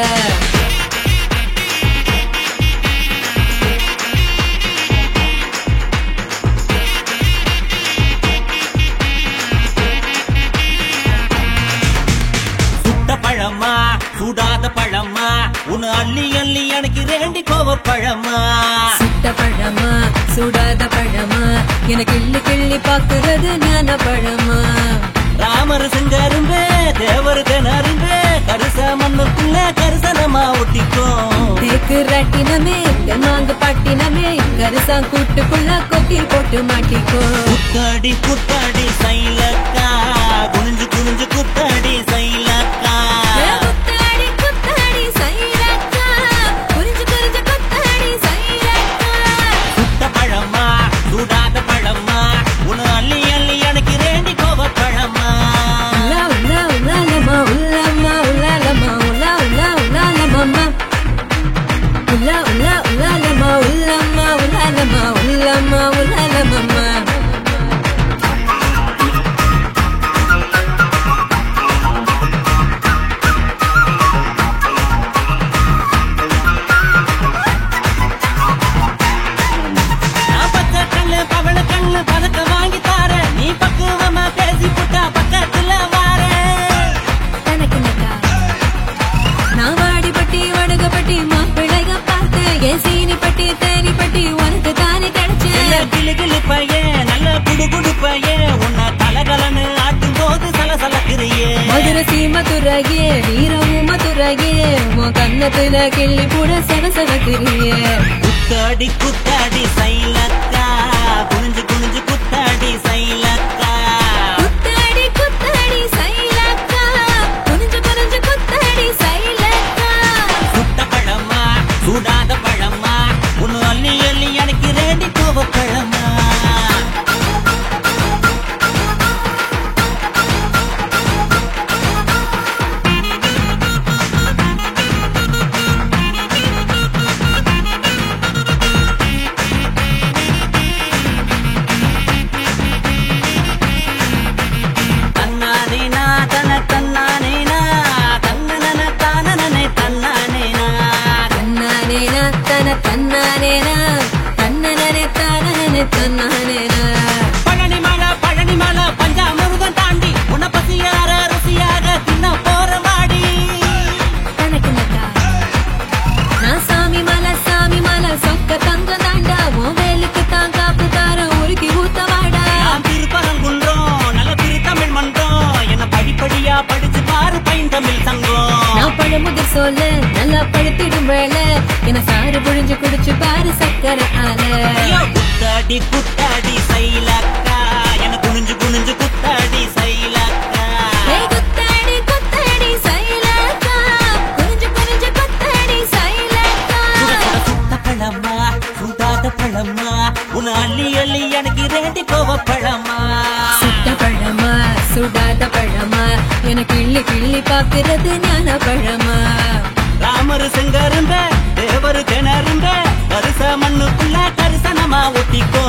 சுட்ட பழமா சுடாத பழமா உன் அள்ளி அள்ளி எனக்கு ரெண்டி கோவ பழமா. சுட்ட பழமா சுடாத பழமா எனக்கு கிள்ளி கிள்ளி பாக்குறது ஞான பழமா. ராமர் செஞ்சாரும்பே தேவர் திணறும்பே கருச மண்ணுக்குள்ள கரிசனமா ஒட்டிக்கும் தேக்கு ரட்டினமே தெம்மாங்கு பட்டினமே கரிசா கூட்டுக்குள்ள கொட்டி போட்டு மாட்டிக்கோ குத்தாடி குத்தாடி சைலக்கா குனிஞ்சு குனிஞ்சு குத்தாடி சைலக்கா குத்தாடி குத்தாடி சைலக்கா குறிஞ்சு குறிஞ்சு குத்தாடி சைலக்கா சுட்ட பழமா சூடாத பழமா உன அள்ளி அள்ளி எனக்கு ரேண்டி கோவ பழமா உலா உலா உலாலமா உலாமா உலாலமா உலா உலா உலாலமா உலா உலா உலாலமா உலாமா உலாலமா உலாமா உலாலமா நான் பச்சை கண்ணு பவள கண்ணு பதக்க வாங்கி தார நீ பக்குவமா பேசி புட்டா பக்கத்துல வார தனக்குனக்கா நான் வாடிப்பட்டி வடுகப்பட்டி மாப்பிள்ளைக பார்த்து என் சீனி பட்டி தேனி பட்டி உனக்கு தானே கிடைச்சேன் கிளு கிளு பையன் நல்ல குடு குடு பையன் உன்னை கலகலன்னு ஆட்டும் போது சலசலக்கிறியே மதுரை சீமதுரையே வீரமும் மதுரையே உன் கண்ணத்துல கிள்ளி கூட சவசவக்கிறியே குத்தாடி குத்தாடி சைலக்கா குனிஞ்சு குனிஞ்சு குத்தாடி சைலக்கா குத்தாடி குத்தாடி சைலக்கா குனிஞ்சு குனிஞ்சு குத்தாடி சைலக்கா சுட்ட பழமா சூடாத பழமா உன்னு அள்ளி அள்ளி எனக்கு ரேண்டி கோவ பழமா தன்னானேனா தன தன்னானேனா தன்னன தானனே தன்னானேனா தன்னானேனா தன தன்னானேனா தன்னனே தானனே தன்னானேனா பழனி மலை பஞ்சாமிருதம் தாண்டி உன்னை பசியார ருசியாக தின்ன போற வாடி தனக்குனக்கா நான் சாமி மலை சொக்க தங்க தாண்டா உன் வேலுக்கு தான் காப்பு தார உருக்கி ஊத்த வாடா நான் திருப்பரங்குன்றோம் நல்ல திருத்தமிழ் மன்றம் என்ன படிப்படியா படிச்சு பாரு பைந்தமிழ் சங்கம் நான் பழமுதிர் சொல்ல நல்லா படுத்திடும் வேலை என சாறு புழிஞ்சு குடிச்சு பாரு சக்கரை ஆல ஐயோ, குத்தாடி குத்தாடி சைலக்கா என குனிஞ்சு குனிஞ்சு குத்தாடி சைலக்கா குத்தாடி குத்தாடி சைலக்கா குனிஞ்சு குனிஞ்சு குத்தாடி சைலக்கா சுட்ட பழமா சூடாத பழமா உன்னை அள்ளி அள்ளி எனக்கு ரேண்டி கோவ பழமா சுட்ட பழமா சுடாத பழமா எனக்கு கிள்ளி கிள்ளி பாக்குறது ஞான பழமா ராமர் செங்கருந்த தேவர் திணறுந்த கரிச மண்ணுக்குள்ள கரிசனமா ஒட்டிக்கோ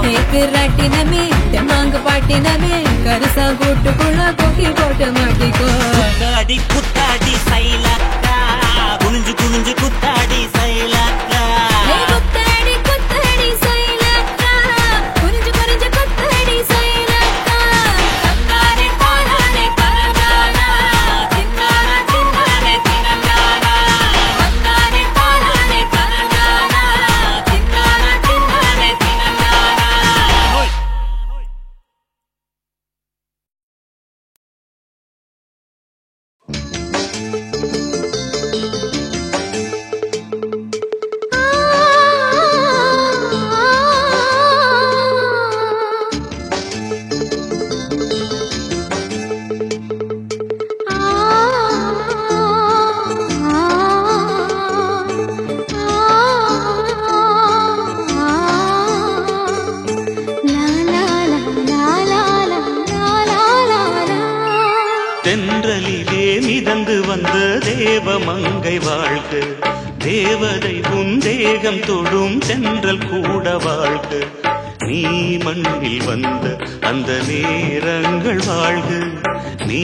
தேக்கு ராட்டினமே தெம்மாங்கு பாட்டினமே கரிசா கூட்டுக்குள்ள கொக்கி போட்டு மாட்டிக்கோ குத்தாடி குத்தாடி சைலக்கா குனிஞ்சு குனிஞ்சு குத்தாடி சைலக்கா குத்தாடி குத்தாடி சைலக்கா குனிஞ்சு குனிஞ்சு குத்தாடி சைலக்கா தன்னானே தானானே பரதானா தின்னானா தின்னானே தினங்கானா தன்னானே தானானே பரதானா தின்னானா தின்னானே தினங்கானா தென்றலிலே மிதந்து வந்த தேவமங்கை வாழ்க தேவதை உன் தேகம் தொடும் தென்றல் கூட வாழ்க நீ மண்ணில் வந்த அந்த நேரங்கள் வாழ்க நீ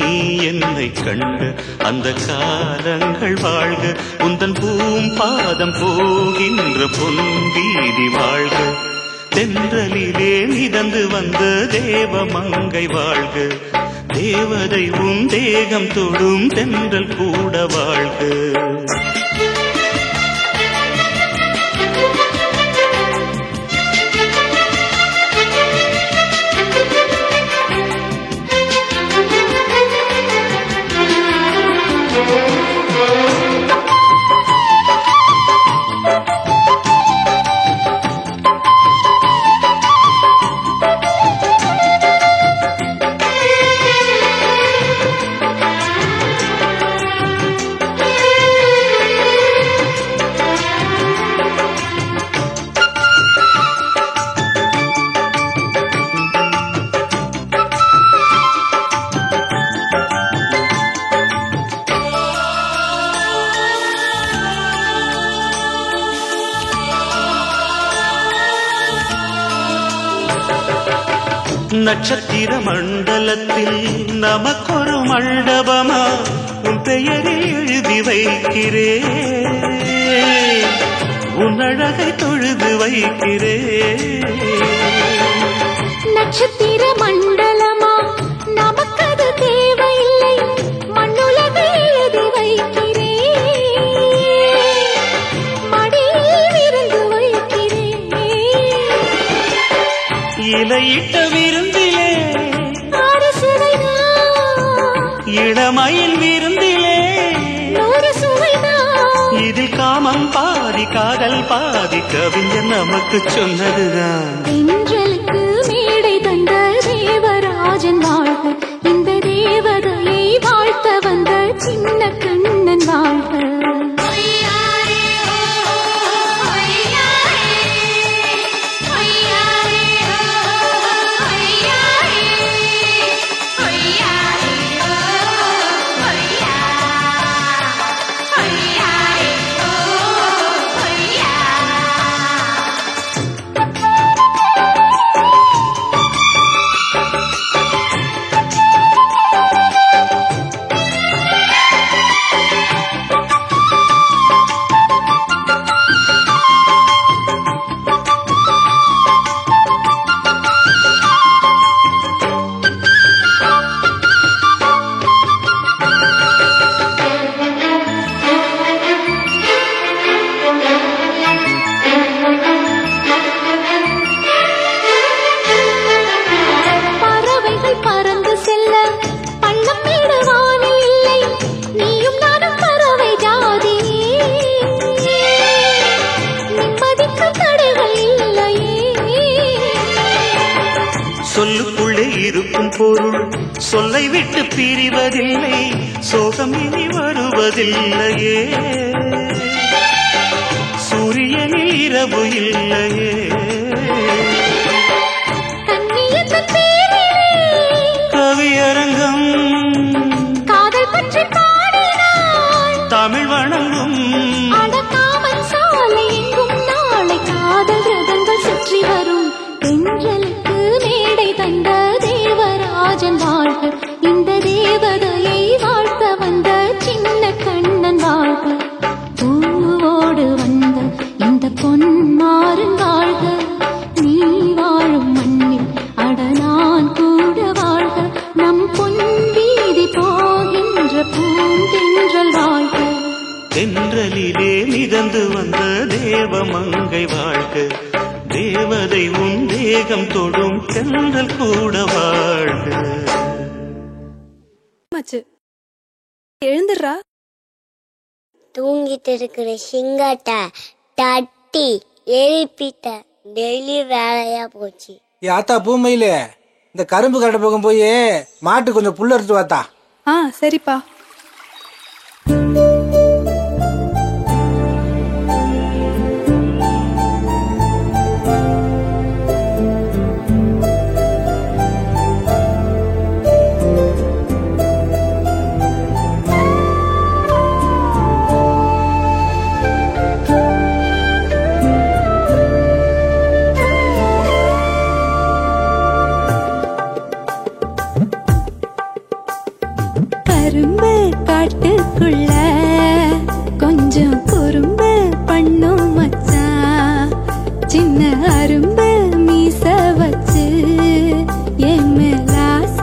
என்னை கண்ட அந்த காலங்கள் வாழ்க உந்தன் பூம்பாதம் போகின்ற பொன்வீதி வாழ்க தென்றலிலே மிதந்து வந்த தேவமங்கை வாழ்க தேவதை உன் தேகம் தொடும் தென்றல் கூட வாழ்க நட்சத்திர மண்டலத்தில் நமக்கொரு மண்டபமா உன் பெயரை எழுதி வைக்கிறேன், உன் அழகை தொழுது வைக்கிறேன். நட்சத்திர மண்டலமா நமக்கது தேவையில்லை, மண்ணுலகை எழுதி வைக்கிறேன், மடியில் விருந்து வைக்கிறேன். இலையிட்ட விருந்திலே இளமயில் விருந்திலே இதில் காமம் பாதி காதல் பாதி கவிஞர் நமக்கு சொன்னதுதான். தென்றலுக்கு மேடை தந்த தேவராஜன் வாழ்க, இந்த தேவதையை வாழ்த்த வந்த சின்ன கண்ணன் வாழ்க. சொல்லுக்குள்ளே இருக்கும் பொருள் சொல்லை விட்டு பிரிவதில்லை, சோகம் இனி வருவதில்லையே, சூரியனில் இரவு இல்லையே. கவியரங்கம் காதல் பற்றி பாடினாள், தமிழ் வணங்கும் அடக்காமல் சாலை எங்கும் நாளை காதல் ரதங்கள் சுற்றி வரும். தென்றலுக்கு மேடை தந்த தேவராஜன் வாழ்க, இந்த தேவதையை வாழ்த்த வந்த சின்ன கண்ணன் வாழ்க. பூவோடு வந்த இந்த பொன்மாறன் வாழ்க, நீ வாழும் மண்ணில் அட நான் கூட வாழ்க, நம் பொன் வீதி போகின்ற பூந்தென்றல் வாழ்க. தென்றலிலே மிதந்து வந்த தேவமங்கை வாழ்க, தேவதை உன் தேகம் தொடும் தென்றல் கூட வாழ்க. எழுந்துடுறா. தூங்கிட்டு இருக்கிற சிங்கத்தை தட்டி எழுப்பிட்ட. டெய்லி வேலையா போச்சு. ஆத்தா பூமையில இந்த கரும்பு கடை பக்கம் போய் மாட்டு கொஞ்சம் புல்ல எடுத்து வாத்தா. சரிப்பா. கரும்பு காட்டுக்குள்ள கொஞ்சம் குறும்பு பண்ணும் மச்சான், சின்ன அரும்பு மீச வச்சு என் மேலாச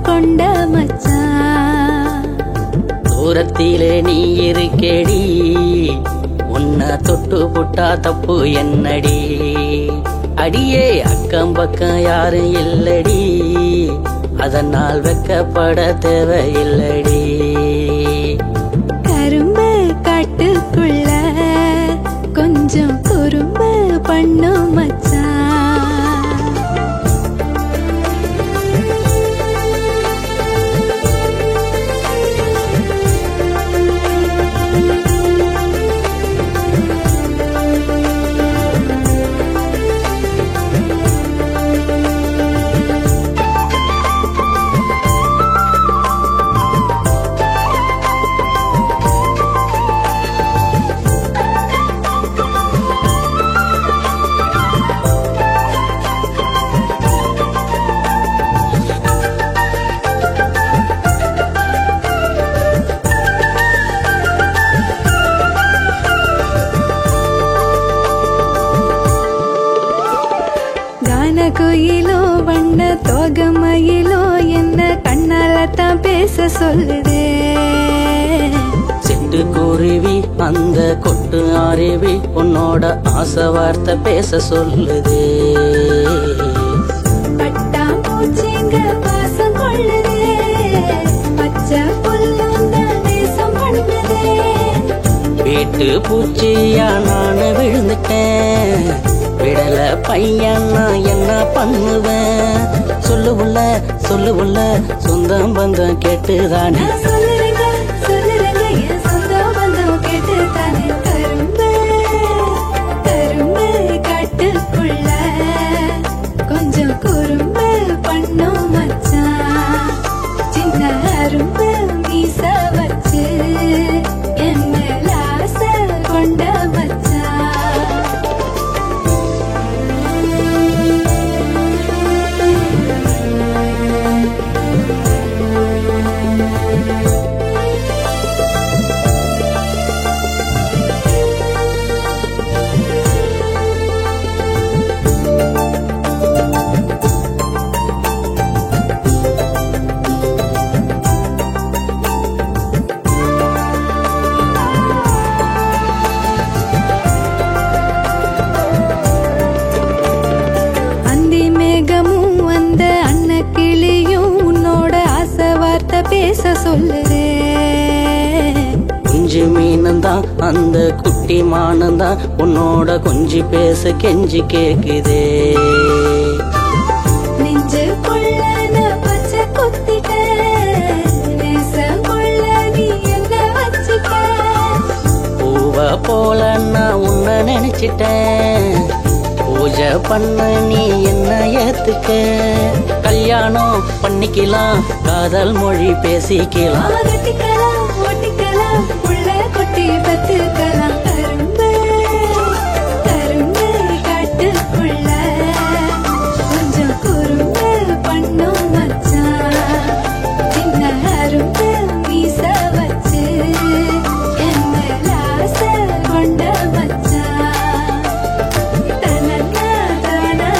கொண்ட மச்சான். தூரத்திலே நீ இருக்கேடி, உன்னை தொட்டு புட்டா தப்பு என்னடி, அடியே அக்கம் பக்கம் யாரும் இல்லடி, அதனால் வெக்கப்பட தேவையில்லடி. கரும்பு காட்டுக்குள்ள கொஞ்சம் குறும்பு பண்ணும் மச்சான். பேச சொல்லுதே. சிட்டுக்குருவி அந்த கொட்டு அருவி உன்னோட ஆசை வார்த்தை பேச சொல்லுதே. பட்டாம்பூச்சிங்க வாசம் கொள்ளுதே, பச்சை புல்லும் நேசம் பண்ணுதே. வீட்டு பூச்சியா நான் விழுந்துட்டேன், விடல பையன் நான் என்ன பண்ணுவேன். சொல்லுவுள்ள சொல்லுவுள்ள சொந்தம் பந்தம் கேட்டுதானே. சொல்லுறேங்க சொல்லுறேங்க என் சொந்த பந்தம் கேட்டுதானே. கரும்பு கரும்பு காட்டுக்குள்ள கொஞ்சம் குறும்பு பண்ணும் மச்சான். சின்ன அரும்பு மீச வச்சு என் மேல ஆசை கொண்ட மச்சான். பேச சொல்லுதே. குஞ்சு மீனந்தான் அந்த குட்டி மானந்தான் உன்னோட கொஞ்சி பேச கெஞ்சி கேக்குதே. நெஞ்சுக்குள்ள நான் பச்சை குத்திட்டேன், நேசமுள்ள நீ என்ன வச்சுக்க. பூவ போல நான் உன்னை நினைச்சிட்டேன், பூஜை பண்ண நீ என்ன ஏத்துக்க. கல்யாணம் பண்ணிக்கலாம், காதல் மொழி பேசிக்கலாம். கட்டிக்கலாம் ஓட்டிக்கலாம், உள்ள கொட்டி பத்துக்கலாம். கரும்பு கரும்பு காட்டுக்குள்ள கொஞ்சம் குறும்பு பண்ணும் மச்சான். சின்ன அரும்பு மீச வச்சு என் மேல ஆசை கொண்ட மச்சான். தனனா தனனா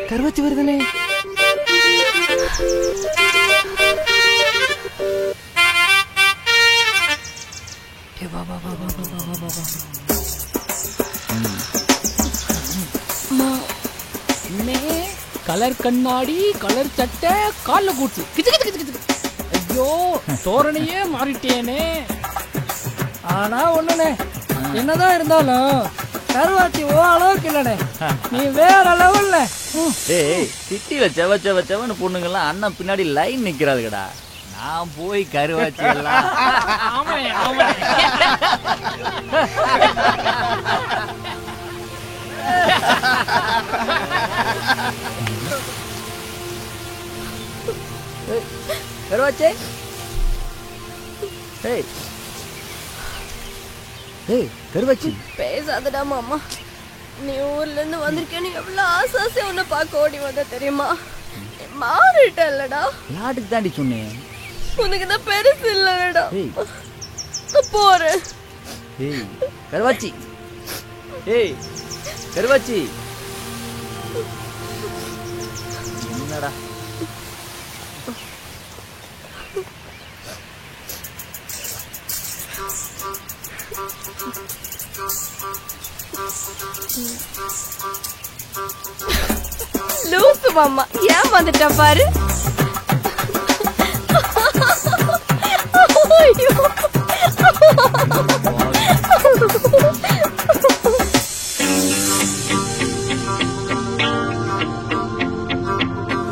கருவாச்சி வருதுனே. கலர் கண்ணாடி, கலர் சட்டை, கால்ல கூட்டு. ஐயோ தோரணையே மாறிட்டேனே. ஆனா ஒண்ணுனே, என்னதான் இருந்தாலும் கருவாச்சி ஓ அளவுக்கு இல்லனே, நீ வேற லெவல்ல. சிட்டியில செவ செவ செவன்னு பொண்ணுங்கெல்லாம் அண்ணன் பின்னாடி லைன் நிக்கிறாதுக்கடா. நான் போய் கருவாச்சி எல்லாம் கருவாச்சே. கருவாச்சி பேசாதடா மாமா. நீ ஊர்ல இருந்து வந்திருக்கேன்னு எவ்வளவு ஆசாசை உன்னை பார்க்க ஓடி வந்த தெரியுமா? மாறிட்டல்லடா. யாருக்கு தாண்டி சொன்னேன்? உனக்கு தான் பெருசு இல்லடா. போறேன். கருவாச்சி, கருவாச்சி என்னடா? லூசு மாமா ஏன் வந்துட்டா பாரு. ஐயோ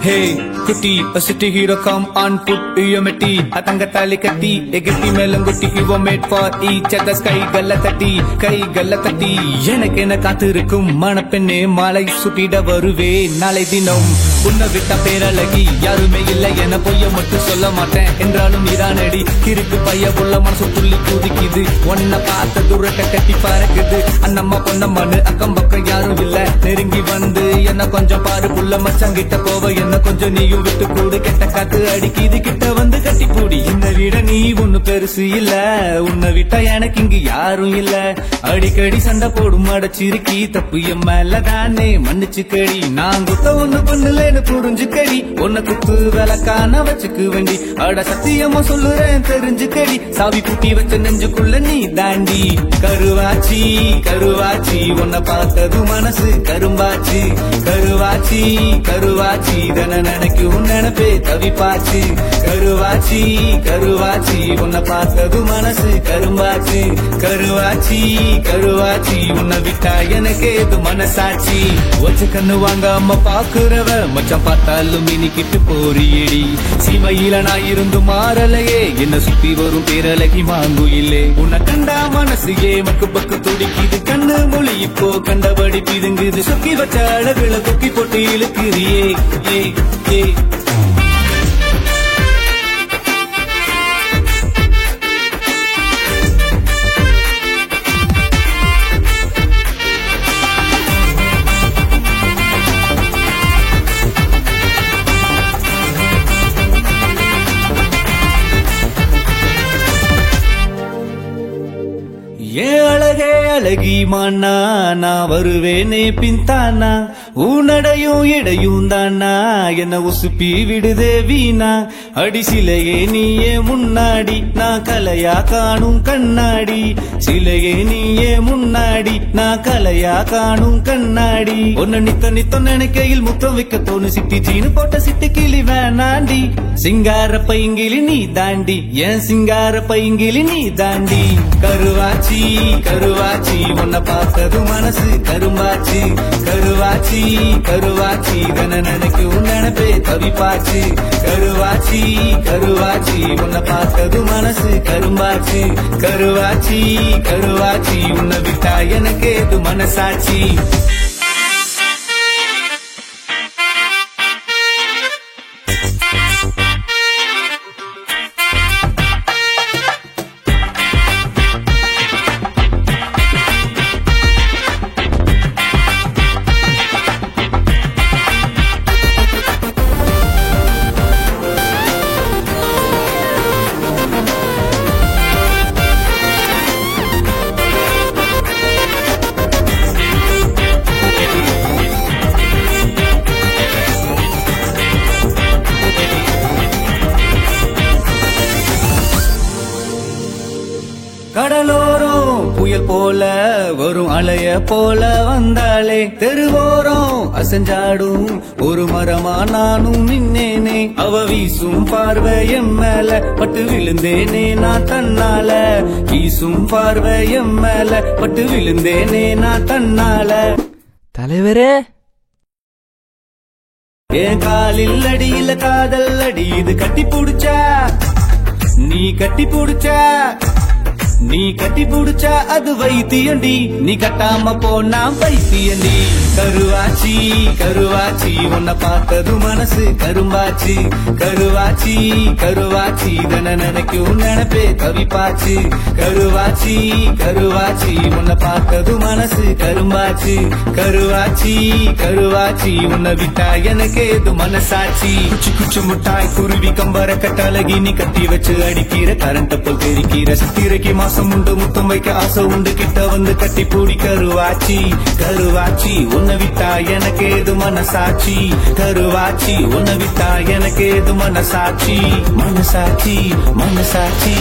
Hey, kutti, a city hero come on, put your meti. Atanga tali katti, a gitti melangutti, he was made for each other. Sky galatati, kai galatati. Yenakena kathirikum, manapene, malai sutida varuve, nalai dinam. Unna vitta peralagi, yarume illa yena poya mattu solla maten. Endralum iranadi, kirikku paya pulla manasu tulli kudikkidu. Onna paatha durata katti parakkudu. Annamma ponna manu akkam pakkam yarum illa. Neringi vandu enna konjam paaru pulla machangitta pova enna கொஞ்சம் நீயும் விட்டு கூடு கெட்ட காத்து அடிக்கிது கிட்ட வந்து கட்டி பூடி இந்த விட நீ ஒண்ணு பெருசு இல்ல உன்னை விட்டா எனக்கு இங்கு யாரும் இல்ல அடிக்கடி சண்டை போடும் அடைச்சிருக்கி தப்பு என் மேல தானே மன்னிச்சு கடி நான் குத்த ஒண்ணு பண்ணலன்னு புரிஞ்சு கடி உன்னை குத்து விளக்கான வச்சுக்கு வேண்டி அட சத்தியமா சொல்லுறேன் தெரிஞ்சு கடி சாவி பூட்டி வச்ச நெஞ்சுக்குள்ள நீ தாண்டி கருவாச்சி கருவாச்சி உன்னை பார்த்தது மனசு கரும்பாச்சு கருவாச்சி கருவாச்சி நினைக்கும் நினைப்பே தவிப்பாச்சு கருவாச்சி கருவாச்சி உன்னை பார்த்தது மனசு கரும்பாச்சு கருவாச்சி கருவாச்சி உன்னை விட்டா எனக்கு ஏது மனசாட்சி வச்ச கண்ணு வாங்க அம்மா பாக்குறவ மச்சம் பார்த்தாலும் மினிக்கிட்டு போறியடி சீமையில நான் இருந்து மாறலையே என்ன சுத்தி வரும் பேரழகி மாங்குயிலே உன்னை கண்டா மனசு மக்கு பக்கு துடிக்குது கண்ணு மொழி இப்போ கண்டபடி பிதுங்குது சொக்கி வச்ச அழகுல கொக்கி போட்டு இழுக்குறியே ஏ ஏ அழகே அழகி மானா நான் வருவேனே பின்தானா உன்னடையும் இடையும் தானா என்ன உசுப்பி விடுதே வீணா அடி சிலையே நீயே முன்னாடி நான் கலையா காணும் கண்ணாடி சிலையே நீயே முன்னாடி நான் கலையா காணும் கண்ணாடி ஒன்னு நித்த நித்த நினைக்கையில் முத்தம் வைக்க தோணு சிட்டி ஜீனு போட்ட சிட்டி கிளி வேணாண்டி சிங்கார பைங்கிலி நீ தாண்டி என் சிங்கார பைங்கிலி நீ தாண்டி கருவாச்சி கருவாச்சி உன்னை பார்த்தது மனசு கரும்பாச்சு கருவாச்சி கருவாச்சி தன நினைக்கும் நினைப்பே தவிப்பாச்சு கருவாச்சி கருவாச்சி உன்னை பார்த்தது மனசு கரும்பாச்சு கருவாச்சி கருவாச்சி உன்னை விட்டா எனக்கு ஏது மனசாட்சி கடலோரம் புயல் போல வரும் அலைய போல வந்தாலே தெருவோரம் அசஞ்சாடும் ஒரு மரமா நானும் நின்னேனே அவ வீசும் பார்வை எம் மேல பட்டு விழுந்தேனே நான் தன்னால வீசும் பார்வை எம் மேல பட்டு விழுந்தேனே நான் தன்னால தலைவரே என் காலில் அடியில காதல் அடி இது கட்டி புடிச்சா நீ கட்டி புடிச்சா நீ கட்டி புடிச்சா அது வைத்தியண்டி நீ கட்டாம போனா பைத்தியண்டி கருவாச்சி கருவாச்சி உன்னை பார்த்தது மனசு கரும்பாச்சு கருவாச்சி கருவாச்சி தன நினைக்கும் நினைப்பே தவிப்பாச்சு கருவாச்சி கருவாச்சி உன்னை பார்த்தது மனசு கரும்பாச்சு கருவாச்சி கருவாச்சி உன்னை விட்டா எனக்கு ஏது மனசாட்சி குச்சி குச்சி முட்டாய் குருவி கம்பர கட்டழகி நீ கட்டி வச்சு அடிக்கிற கரண்ட் போல் தெரிக்கிற சித்திரைக்கு மாசம் உண்டு முத்தம் வைக்க ஆசை உண்டு கிட்ட வந்து கட்டி பூடி கருவாச்சி கருவாச்சி உன்னை விட்டா எனக்கு ஏது மனசாட்சி கருவாச்சி உன்னை விட்டா எனக்கு ஏது மனசாட்சி மனசாட்சி மனசாட்சி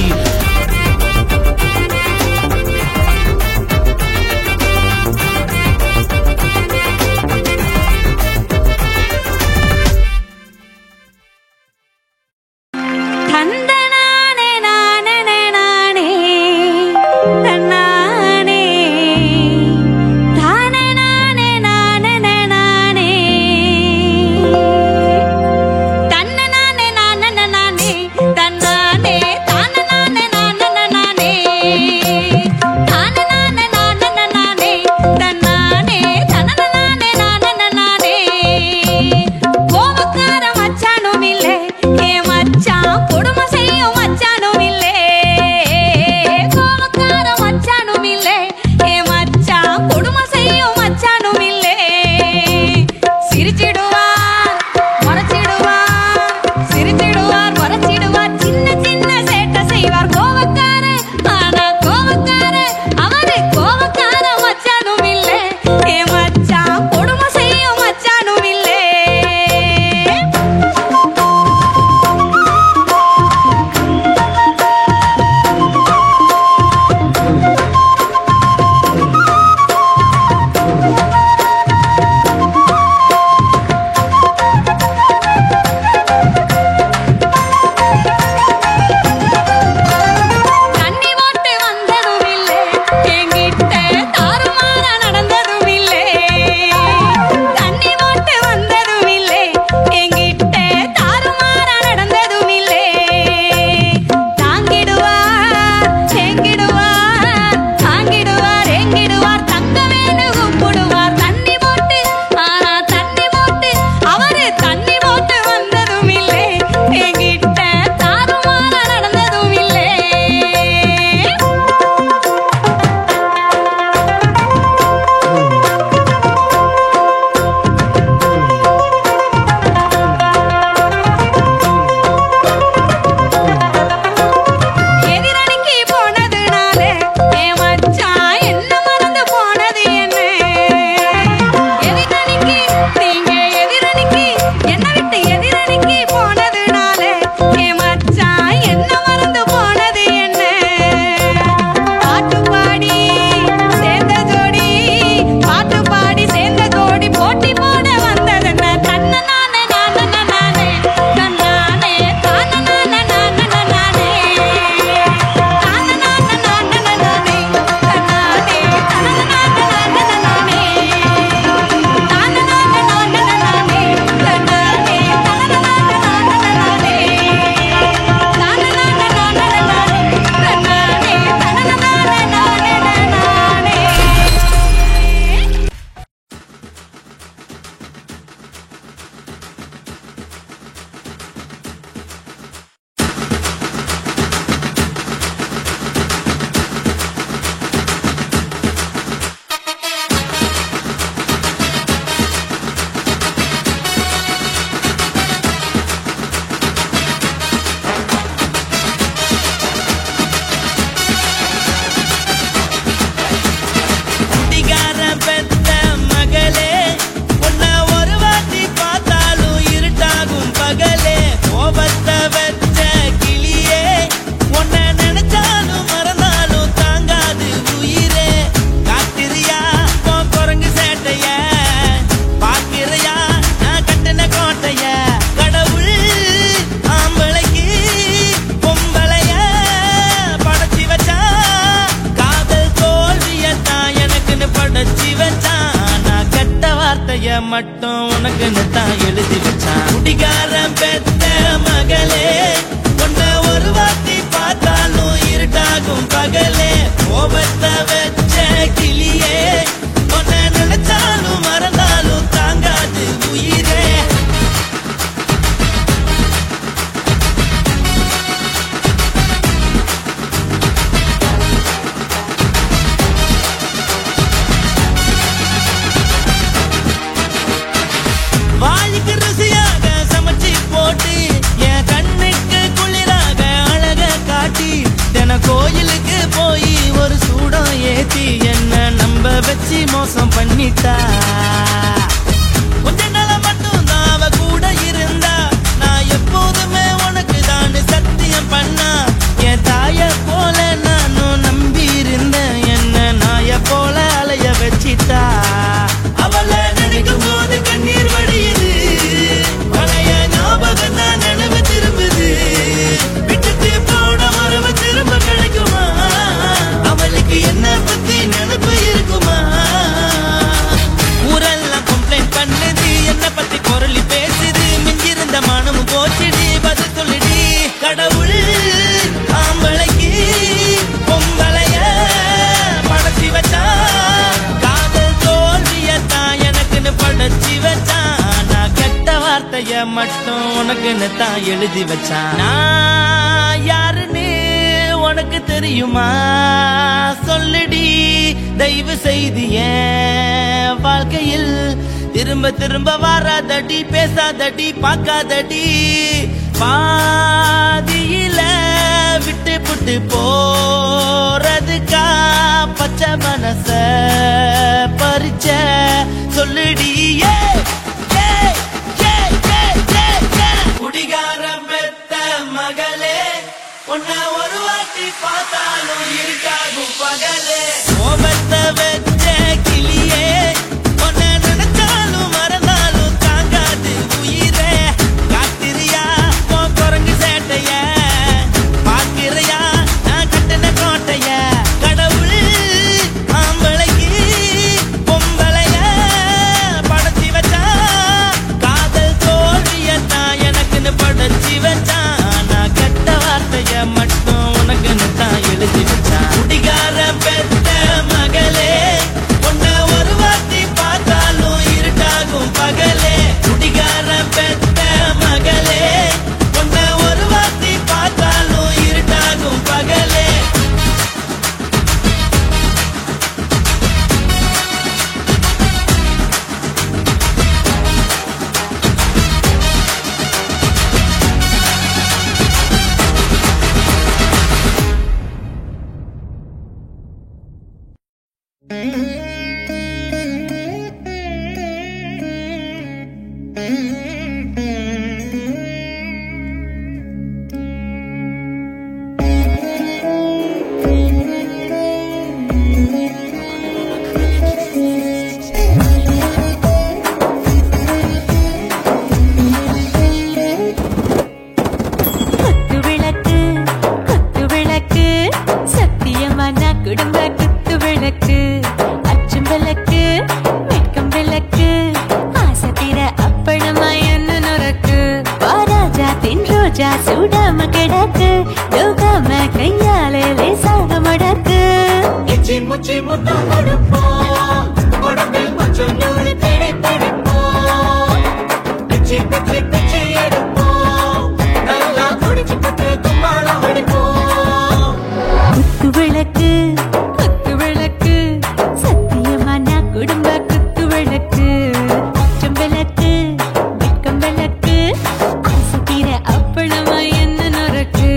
மட்டும் உனக்குன்னு தான் எழுதி வச்சான். குடிகாரன் பெத்த மகளே உன்னை ஒரு வாட்டி பார்த்தாலும் இருட்டாகும் பகலே. கோபத்தை வச்ச கிளியே உன்னை நினைச்சாலும் மறந்தாலும் தாங்காது உயிரே. வாய்க்கு ருசியாக சமைச்சு போட்டு என் கண்ணுக்கு குளிராக அழக காட்டி தின கோயிலுக்கு போய் ஒரு சூடம் ஏத்தி என்ன நம்ப வச்சு மோசம் பண்ணிட்டா. கொஞ்ச நாள மட்டும் தான் அவ கூட இருந்தா நான் எப்போதுமே உனக்கு தான் சத்தியம் பண்ணா. என் தாய போல நானும் நம்பி இருந்தேன் என்ன நாய போல அலைய வச்சிட்டா. அவளை நினைக்கும் போது கண்ணீர் வடியுது பழைய ஞாபகம் தான் நினைவு திரும்புது. விட்டுட்டு போன மரபு திரும்ப கிடைக்குமா அவளுக்கு என்ன பத்தி நினைப்பு இருக்குமா. ஊரெல்லாம் கம்ப்ளைண்ட் பண்ணுது என்ன பத்தி பொருளி பேசுது. மிஞ்சிருந்த மானமும் போச்சுடி பதில் சொல்லுடி. கடவுள் ஆம்பளைக்கு பொம்பளைய படைச்சி வச்சான். காதல் தோல்வியத்தான் எனக்குன்னு படைச்சி வச்சான். நான் கெட்ட வார்த்தைய மட்டும் உனக்குன்னு தான் எழுதி வச்சான். நான் யாருன்னு உனக்கு தெரியுமா சொல்லுடி. தயவு செய்து என் வாழ்க்கையில் திரும்ப திரும்ப வராதடி பேசாதடி பார்க்காதடி. பாதியில விட்டு புட்டு போறதுக்கா பச்சை மனச பறிச்ச சொல்லுடி. குடிகாரம் பெத்த மகளே உன்னை ஒரு வாட்டி பார்த்தாலும் இருக்காகும் பகலே. கோபத்தை வச்ச கிளியே உன்னை நினைச்சாலும் மறந்தாலும் தாங்காது உயிரே. காத்திரியா உன் குரங்கு சேட்டைய பார்க்கிறையா நான் கட்டின கோட்டைய. கடவுள் ஆம்பளைக்கு பொம்பளைய படைச்சி வச்சா. காதல் தோல்வியத்தான் எனக்குன்னு படைச்சி வச்சான். நான் கெட்ட வார்த்தைய மட்டும் உனக்குன்னு தான் எழுதி வச்சான். குடிகாரன் பெத்த மகளே உன்னை ஒரு வாட்டி பார்த்தாலும் இருட்டாகும் பகலே. குடிகாரன் பெத்த மகளே உன்னை ஒரு வாட்டி பார்த்தாலும் இருட்டாகும் பகலே. குடும்ப குத்து விளக்கு அச்சும் விளக்கு வெட்கம் விளக்கு ஆசை தீர அப்பளமா என்ன நுறக்கு. வாராஜா தின் ரோஜா சூடாம கிடக்கு யோகாம கையாலே லேசாக முடக்கு. இச்சி முச்சி முத்தம் கொடுப்போம் உடம்பில் கொஞ்சம் நூறு தேடி பிடிப்போம். பிச்சி பிச்சி பிச்சி எடுப்போம் நல்லா குடிச்சு பட்டு கும்மாளம் அடிப்போம். குத்து விளக்கு குத்து விளக்கு சத்தியமான குடும்ப குத்து விளக்கு அச்சம் விளக்கு வெட்கம் விளக்கு ஆசை தீர அப்பளமா என்ன நுறக்கு.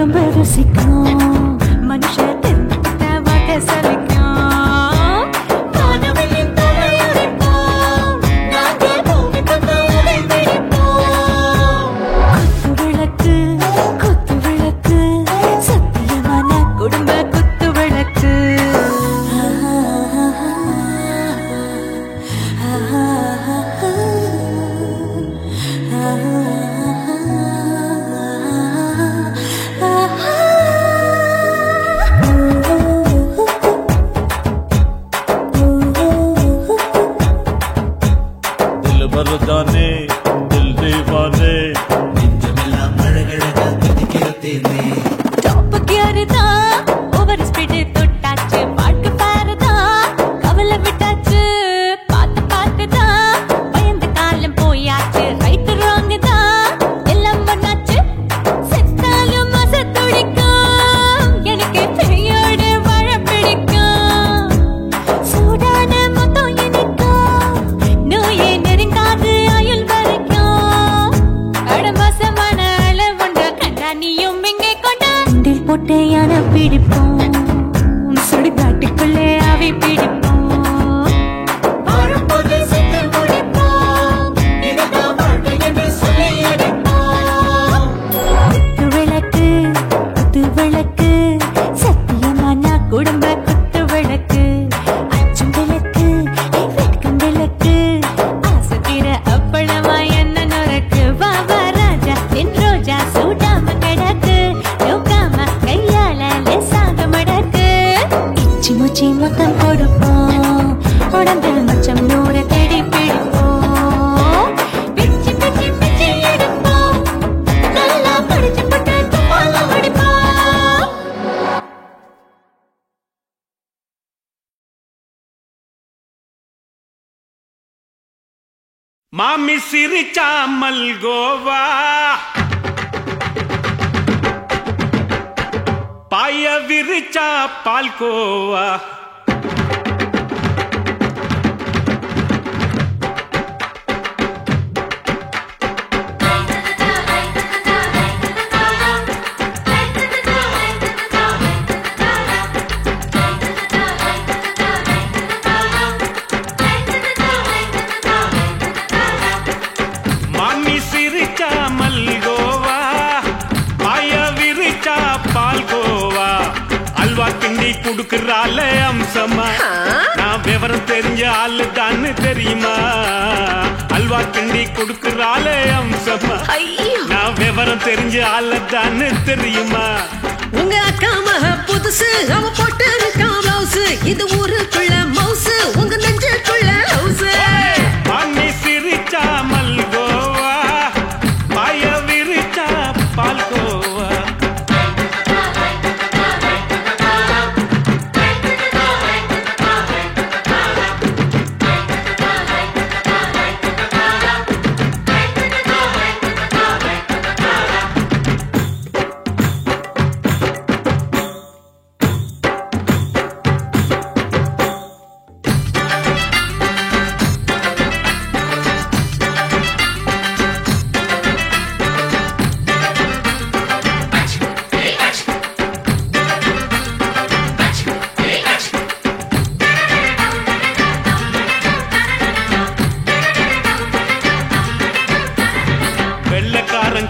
எலும்பு ருசிக்கும் மனுஷ தின்னுட்ட வாக்க சலிக்கும் வானவெளியின் தலையுரைப்போம் நாங்கள் பூமி பக்கம் உடை பிடிப்போம் குத்து விளக்கு சத்தியமான குடும்ப குத்து விளக்கு மருதானே தில் தீவானே நெஞ்சமெல்லாம் அழகழகா கதிக்கிறதேனே டாப் கியர்தா ஓவர் ஸ்பீட் தொட்டாச்சு பாட்டு பாருதா கவலை விட்டாச்சு பாத்துதா பயந்து காலம் போயாச்சு ரைட் ராங் தான் எல்லாம் பண்ணாச்சு செத்தாலும் மச துடிக்கும் எனக்கு பெரியோடு வாழ பிடிக்கும் சூடான மொத்தம் இனிக்கும் நோயே நெருங்காது ஆயுள் வரைக்கும் அடமோசமான அளவுண்ட கண்டா நீயும் இங்கே கொண்ட உண்டில் போட்டு யானை பிடிப்போம் சுடுகாட்டுக்குள்ளே அவை பிடிப்போம் வரும்போது செத்து முடிப்போம் இதுதான் வாழ்க்கை என்று சொல்லி அடிப்போம் குத்து விளக்கு சத்தியமான குடும்ப குத்து விளக்கு அச்சும் விளக்கு வெட்கம் விளக்கு ஆசைக்கிற அப்பளமா என்ன நுறக்கு வாவா ராஜா என் ரோஜா சூடாம கிடக்கு நோக்காம கையால லேசாக மடக்கு இச்சி முச்சி மொத்தம் கொடுப்போம் உடம்பில் மச்சம் நூறு தேடி பிடிப்போம் பிச்சி பிச்சி பிச்சி எடுப்போம் நல்லா படிச்சு போட்டு துப்பால முடிப்போம் மாமி சிரிச்சா மல்கோவா பாய விரிச்சா பால்கோவா மாமி சிரிச்சா மல்கோவா பாய விரிச்சா பால்கோவா அல்வா கிண்டி குடுக்கறால அம்சமா நான் விவரம் தெரிஞ்ச ஆளு தான் தெரியுமா அல்வா கிண்டி குடுக்கறால அம்சமா நான் விவரம் தெரிஞ்ச ஆளு தான் தெரியுமா உங்க அக்கா மக புதுசு அவ போட்டு இருக்கா பிளவுஸ் இது ஊருக்குள்ள மவுசு உங்க நெஞ்சுக்குள்ள ஹவுஸ் மாமி சிரிச்சா மல்கோவா பாய விரிச்சா பால்கோவா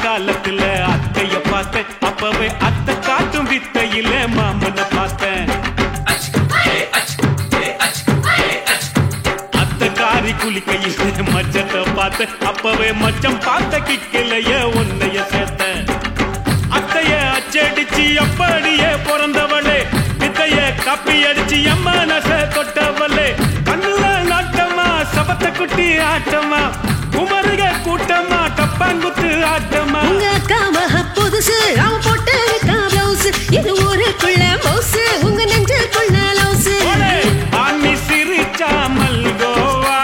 காலத்துல அத்தைய பார்த்தேன் அப்பவே அத்தை காட்டும் வித்தையில மாமனை பார்த்தேன் அத்தை காரி குளிக்கையில மச்சத்தை பார்த்தேன் அப்பவே மச்சம் பார்த்த கிக்கலைய உன்னைய சேர்த்தேன் அத்தைய அச்சடிச்சு அப்படியே பிறந்தவளே வித்தைய கப்பி அடிச்சு எம்மனச தொட்டவளே கண்ணுல நாட்டமா சபத்த குட்டி ஆட்டமா குமருக கூட்டமா டப்பாங்குத்து ஆட்டமா உங்க அக்கா மக புதுசு அவ போட்டு இருக்கா பிளவுஸ் இது ஊருக்குள்ள மவுசு உங்க நெஞ்சுக்குள்ள லவுஸ் ஆமி சிரிச்சா மல்கோவா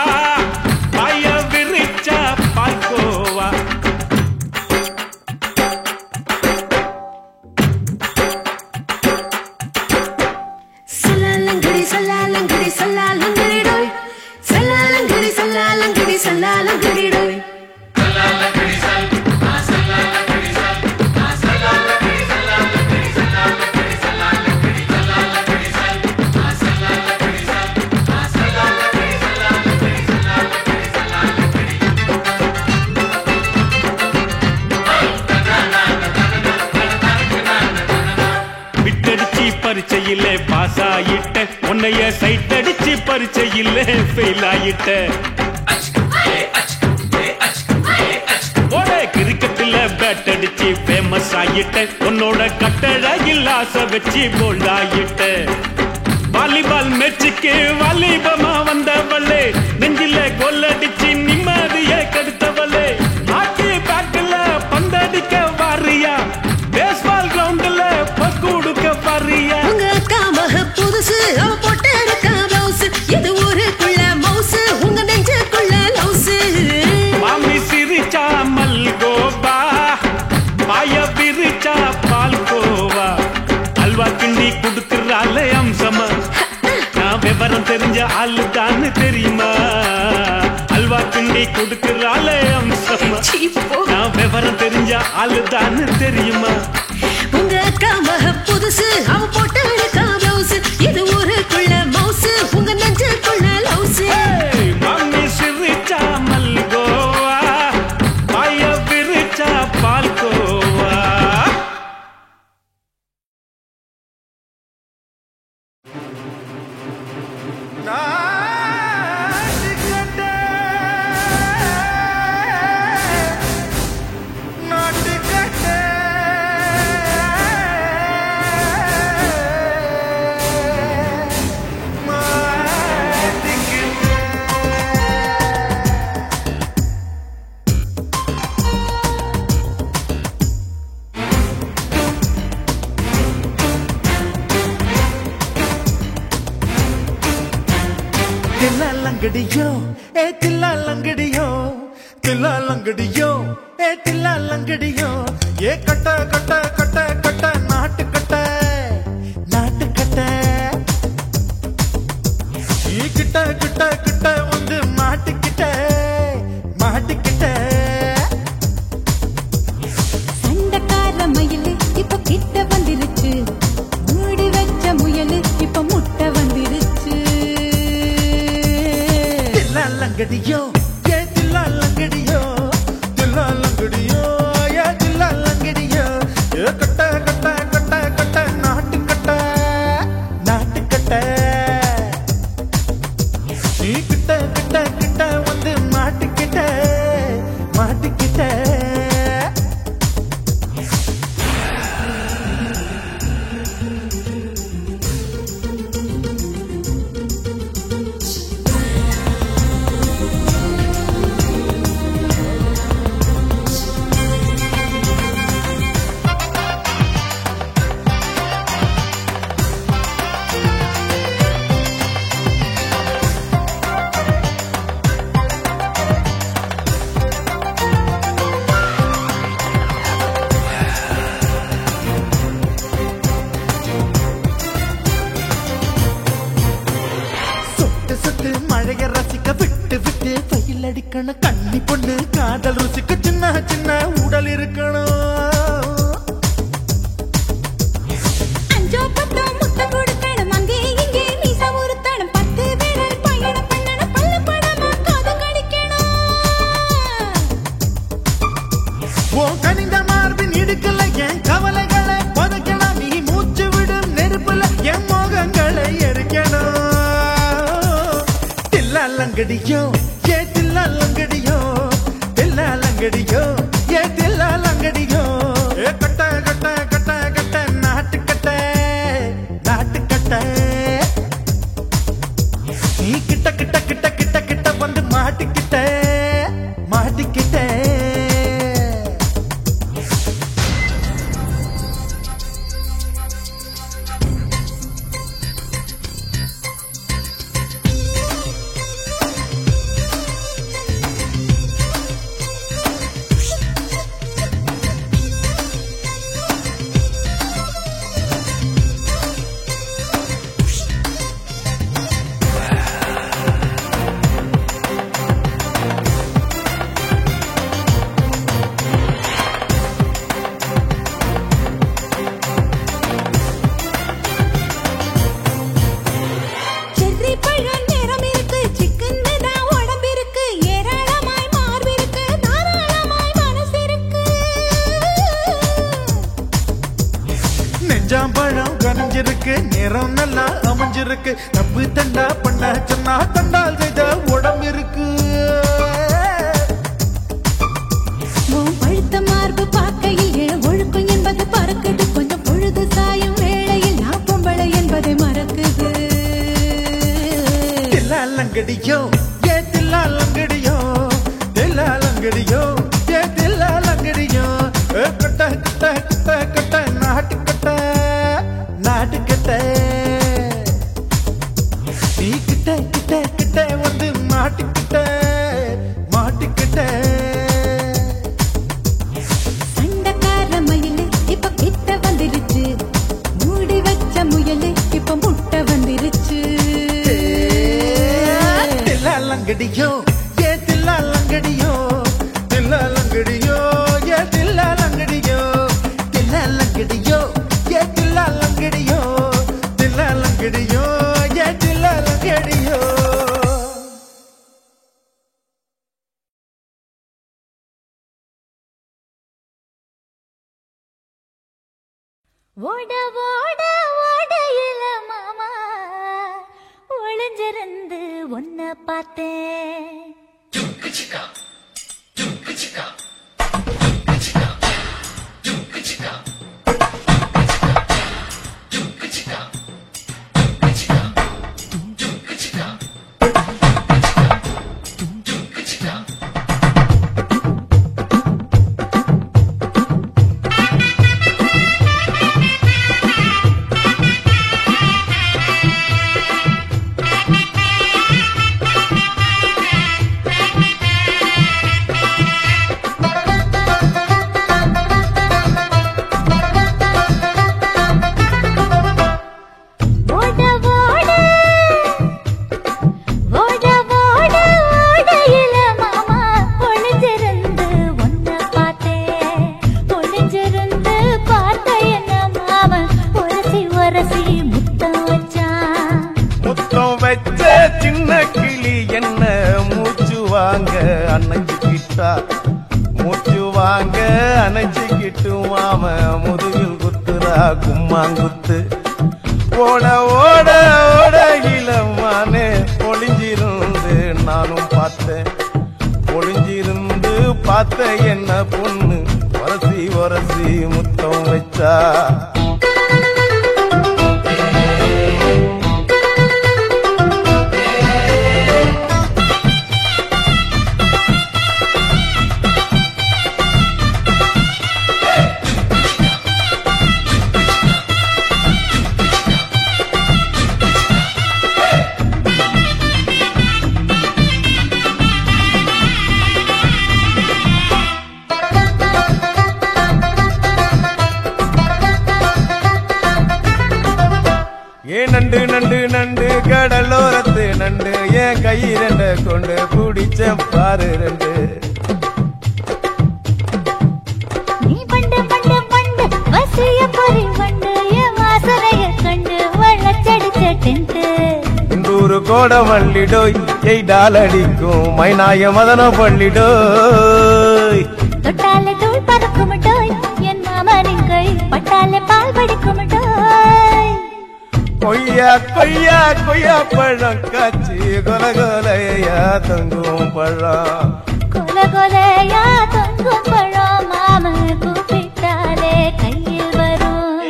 பாய விரிச்சா பால்கோவா சல்லாலங்கடி சல்லாலங்கடி சல்லாலங்கடி டோய் சல்லாலங்கடி சல்லாலங்கடி சல்லாலங்கடி டோய் சல்லாலங்கடி சல்லாலங்கடி சல்லாலங்கடி பரீட்சையில் ஃபெயில் ஆயிட்ட கிரிக்கெட்ல பேட் அடிச்சு ஃபேமஸ் ஆயிட்ட உன்னோட கட்டழகில் ஆசை வச்சு போல்ட் ஆயிட்ட வாலிபால் மேட்சுக்கு வாலிபமா வந்தவளே நெஞ்சில கொல்லடிச்சு நிம்மதிய கெடுத்தவளே ஹாக்கி பேட்ல பந்தடிக்க வாரியா பேஸ்பால் கிரவுண்ட்ல பக்கூடுக்க பாரியா உங்க அக்கா மக புதுசு அவ போட்டு இருக்கா பிளவுஸ் இது ஊருக்குள்ள மவுசு உங்க நெஞ்சுக்குள்ள லவுஸ் மாமி சிரிச்சா மல்கோபா பாய பிரிச்சா பால்கோவா அல்வா கிண்டி குடுக்கறாளே அம்சமா நான் விவரம் தெரிஞ்ச ஆளு தான்னு தெரியுமா அல்வா கிண்டி குடுக்கறாளே அம்சமா நான் விவரம் தெரிஞ்ச ஆளு தான்னு தெரியுமா உங்க அக்கா மக புதுசு அவ போட்டு இருக்கா பிளவுஸ் இது ஊருக்குள்ள மவுசு உங்க நெஞ்சுக்குள்ள லவுஸ் மாமி சிரிச்சா மல்கோவா பாய பிரிச்சா பால்கோவா தில்லாலங்கடியோ ஏ தில்லாலங்கடியோ தில்லாலங்கடியோ ஏ தில்லாலங்கடியோ ஏ கட்ட கட்ட கட்ட கட்ட நாட்டு கட்ட நாட்டு கட்ட நீ கிட்ட கிட்ட கிட்ட வந்து மாட்டிக்கிட்ட மாட்டிக்கிட்ட சண்டக்கார மயிலு இப்ப கிட்ட வந்துருச்சு மூடி வச்ச முயலு இப்ப முட்டை வந்துருச்சு தில்லாலங்கடியோ ஏ தில்லாலங்கடியோ தில்லாலங்கடியோ ஏ தில்லாலங்கடியோ ஏ கட்ட கட்ட கட்ட கட்ட நாட்டு கட்ட நாட்டு கட்ட நீ கிட்ட கிட்ட கிட்ட வந்து மாட்டிக்கிட்ட மாட்டிக்கிட்ட மழைய ரசிக்க விட்டு விட்டு வெயில் அடிக்கணும் கண்ணி பொண்ணு காதல் ருசிக்க சின்ன சின்ன உடல் இருக்கணும் அஞ்சோ பத்தோ முட்டை கொடுக்கணும் அங்கே இங்கே மீச உருத்தணும் 10 பேரல் பயணம் பண்ணணும் பல்ல படமா காது கடிக்கணும் ஓ கனிந்த மார்பின் இடுக்கல என் கவலைகளை புதைக்கணும் நீ மூச்சு விடும் நெருப்புல என் மோகங்களை எரிக்கணும் தில்லாலங்கடியோ ஏ தில்லாலங்கடியோ தில்லாலங்கடியோ ஏ தில்லாலங்கடியோ ஏ கட்ட கட்ட கட்ட கட்ட நாட்டு கட்ட நாட்டு கட்ட நீ கிட்ட கிட்ட கிட்ட கிட்ட கிட்ட வந்து மாட்டிக்கிட்ட மாட்டிக்கிட்ட விளைஞ்சிருக்கு நேரம் நல்லா அமைஞ்சிருக்கு தப்பு தண்டா பண்ண சொன்னா தண்டால் செய்த உடம்பு இருக்கு பழுத்த மார்பு பார்க்கையில் ஒழுக்கம் என்பது பறக்குது கொஞ்சம் பொழுது சாயும் வேளையில் நான் பொம்பளை என்பதை மறக்குது தில்லாலங்கடியோ ஏ தில்லாலங்கடியோ தில்லாலங்கடியோ ஏ தில்லாலங்கடியோ கட்ட கட்ட கட்ட கட்ட நாட்டுக்கட்ட நாட்டுக்கட்ட நீ கிட்ட கிட்ட கிட்ட வந்து மாட்டுக்கிட்ட மாட்டுக்கிட்ட சண்டக்கார மயிலு இப்ப கிட்ட வந்துருச்சு மூடி வச்ச முயலு இப்ப முட்டை வந்துருச்சு தில்லாலங்கடியோ ஏ தில்லாலங்கடியோ தில்லாலங்கடியோ ஏ தில்லாலங்கடியோ தில்லாலங்கடியோ ஏ தில்லாலங்கடியோ தில்லாலங்கடியோ ஏ தில்லாலங்கடியோ ஓட ஓட ஓடையில மாமா ஒளிஞ்சிருந்து ஒன்ன பார்த்தேன் மூச்சு வாங்க அணைச்சிக்கிட்டு மாம முதுகில் குத்துறா கும்மாங்குத்து ஓட ஓட ஓட இளமானே ஒளிஞ்சிருந்து நானும் பார்த்தேன் ஒளிஞ்சிருந்து பார்த்த என்ன பொண்ணு வரசி வரசி முத்தம் வச்சா நண்டு நண்டு நண்டு கடலோரத்து நண்டு என் கை ரெண்ட கொண்டு பிடிச்ச பாரு ரெண்டு நீ பண்டு பண்டு பண்டு வசிய பொறி வண்டு என் வாசனைய கண்டு வளச்சடிச்ச டென்ட் இந்தூரு கோட மல்லிடோய் எய்டால் அடிக்கும் மைனாய மதன பள்ளிடோய் தொட்டாலே தூள் பறக்குமட்டோய் என் மாமனின் கை பட்டாலே பால் படிக்குமட்டோய் கொய்யா கொய்யா கொய்யா பழம் காட்சி கொல கொலையா தொங்கும் பழம் கொல கொலையா தொங்கும் பழம் மாம கூப்பிட்டாலே கையில் வரும்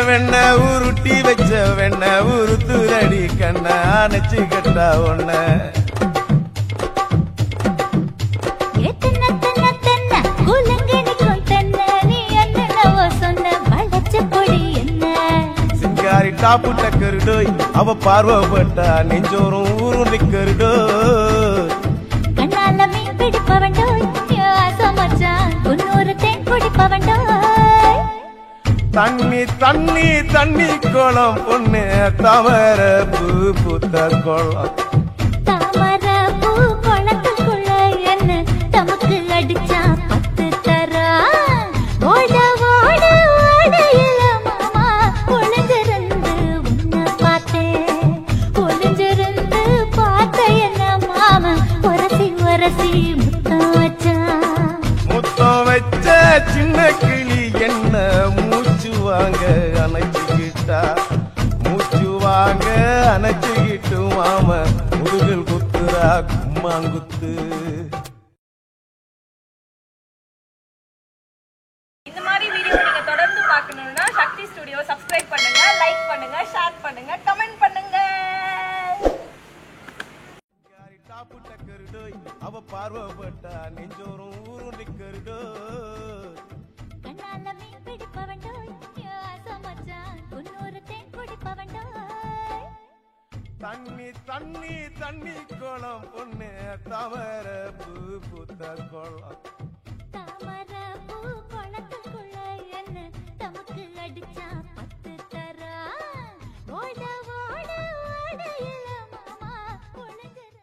வெண்ண உருட்டி வச்ச வெண்ண உருத்துரடி கண்ண அணைச்சு கட்டா ஒண்ண சிங்காரி டாப்பு டக்கருடோய் அவ பார்வப்பட்டா நெஞ்சோறும் ஊரும் நிக்கருடோய் கண்ணால மீன் பிடிப்பவண்டோய் ஆசை மச்சான் 90 தேன் குடிப்பவண்டோய் தண்ணி தண்ணி தண்ணி குளம் பொண்ணு தவற பூ பூத்த குளம் தாமர பூ குளத்துக்குள்ள என்ன தமக்கு அடிச்சா 10 தரா ஓட ஓட ஓடையில மாமா ஒளிஞ்சிருந்து உன்னை பார்த்தேன் ஒளிஞ்சிருந்து பார்த்த என்ன மாமா உரசி உரசி முத்தம் வச்சா முத்தம் வச்ச சின்ன கிளி என்ன மூச்சு வாங்க அணைச்சுக்கிட்டா மூச்சு வாங்க அணைச்சுக்கிட்டு மாம முதுகில் குத்துறா கும்மாங்குத்து இந்த மாதிரி வீடியோ நீங்க தொடர்ந்து பார்க்கணும்னா சக்தி ஸ்டுடியோ சப்ஸ்கிரைப் பண்ணுங்க, லைக் பண்ணுங்க, ஷேர் பண்ணுங்க, கமெண்ட் பண்ணுங்க. டாப்பு டக்கருடோய் அவ பார்வப்பட்டா நெஞ்சோறும் ஊரும் நிக்கருடோ கண்ணால மீன் பிடிப்பவண்டோய் சமச்சான் உன்னொரு தேன் குடிப்பவண்டோய் தண்ணி தண்ணி தண்ணி குளம் பொண்ணு தவற பூ பூத்த குளம் தாமர பூ குளத்துக்குள்ள என்ன தமக்கு அடிச்சா 10 தரா ஓட ஓட ஓடையில மாமா ஒளிஞ்சிருந்து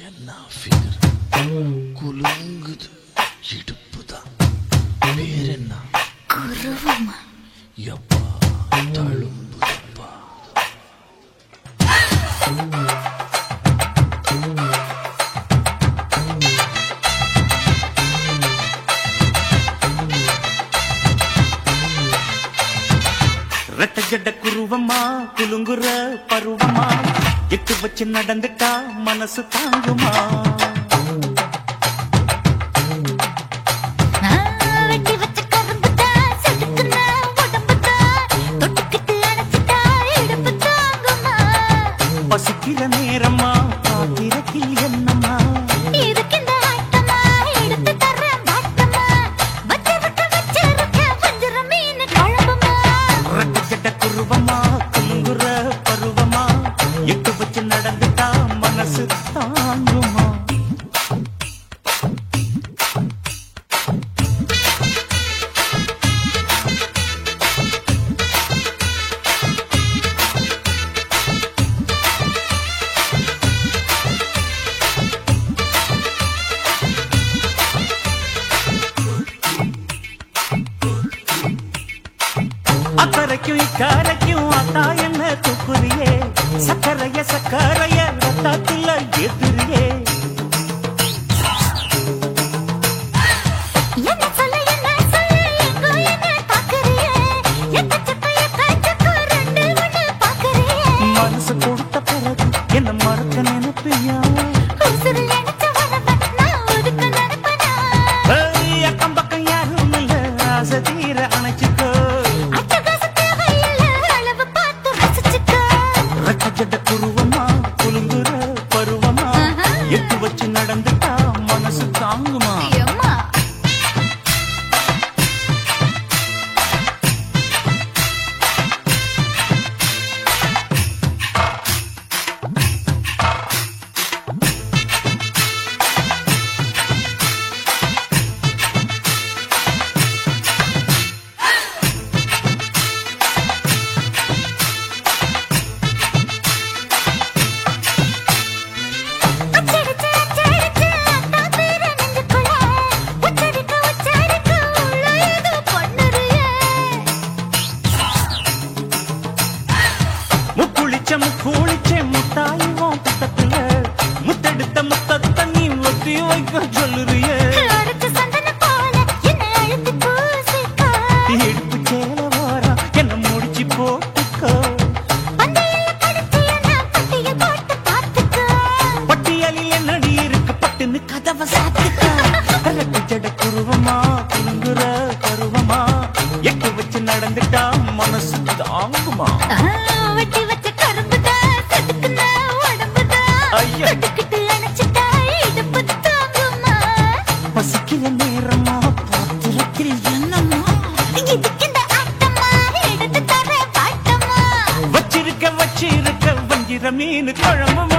என்ன ஃபிகர் குலுங்குது இடுப்புதான் பேர் என்ன குருவமா எப்பா தழும்புதப்பா ரெட்ட ஜட குருவமா குலுங்குற பருவமா எட்டு வச்சு நடந்துட்டா மனசு தாங்குமா வெட்டி வச்ச கரும்புதா செதுக்குன உடம்புதா தொட்டுக்கிட்டு அணைச்சிட்டா இடுப்பு தாங்குமா பசிக்கிற நேரமா காத்திரத்தில் என்னம்மா இதுக்கு இந்த ஆட்டமா எடுத்து தர்றேன் பாட்டமா வச்சிருக்க வஞ்சிர மீன் குழம்புமா ரெட்ட ஜட குருவமா குலுங்குற பருவமா எட்டு வச்சு நடந்துட்டா மனசு தாங்குமா அக்கறைக்கும் இக்கரைக்கும் அத்தா என்ன தூக்குறியே சக்கரைய சக்கரைய ரத்தாத்துல ஏத்துறியே என்ன சொல்ல எங்கோ என்ன பாக்குறியே எக்கச்சக்க ரெண்டு ஒண்ணு பாக்குறியே மனசு கொடுத்த பிறகு என்ன மறக்க நினைப்பியா உசுறு நினைச்ச உடம்ப நான் ஒதுக்க நினைப்பனா அக்கம் பக்கம் யாரும் இல்ல ஆசை தீர அணைச்சுக்கோ அளவு பார்த்து ரசிச்சுக்கோ ரெட்ட ஜட குருவமா குலுங்குற பருவமா எட்டு வச்சு நடந்துட்டா மனசு தாங்குமா அம்மா அச்சடிச்சு அத்தா பேர நெஞ்சுக்குள்ள உச்சரிக்க உள்ள ஏதோ பண்ணுறியே முக்குளிச்ச முத்தாயுவோம் புத்தத்துல முத்தெடுத்த முத்தத்தை நீ ஒத்தி வைக்க சொல்லுறியே அரைச்ச சந்தன போல என்னை அழுத்தி பூசிக்கோ இடுப்பு சேல வாரம் என்ன முடிச்சு போட்டுக்கோ பந்தையில படிச்சியனா பட்டிய போட்டு பார்த்துக்கோ பட்டியலில் என்னடி இருக்கு பட்டுன்னு கதவை சாத்துக்கோ ரெட்ட ஜட குருவமா குலுங்குற பருவமா எட்டு வச்சு நடந்துட்டா மனசு தாங்குமா வெட்டி வச்ச கரும்புதா செதுக்குன உடம்புதா ஐயா. தொட்டுக்கிட்டு அணைச்சிட்டா இடுப்பு தாங்குமா பசிக்கிற நேரமா பாத்திரத்தில் என்னம்மா இதுக்கு இந்த ஆட்டமா எடுத்து தர பாட்டமா வச்சிருக்க வஞ்சிர மீன் குழம்பு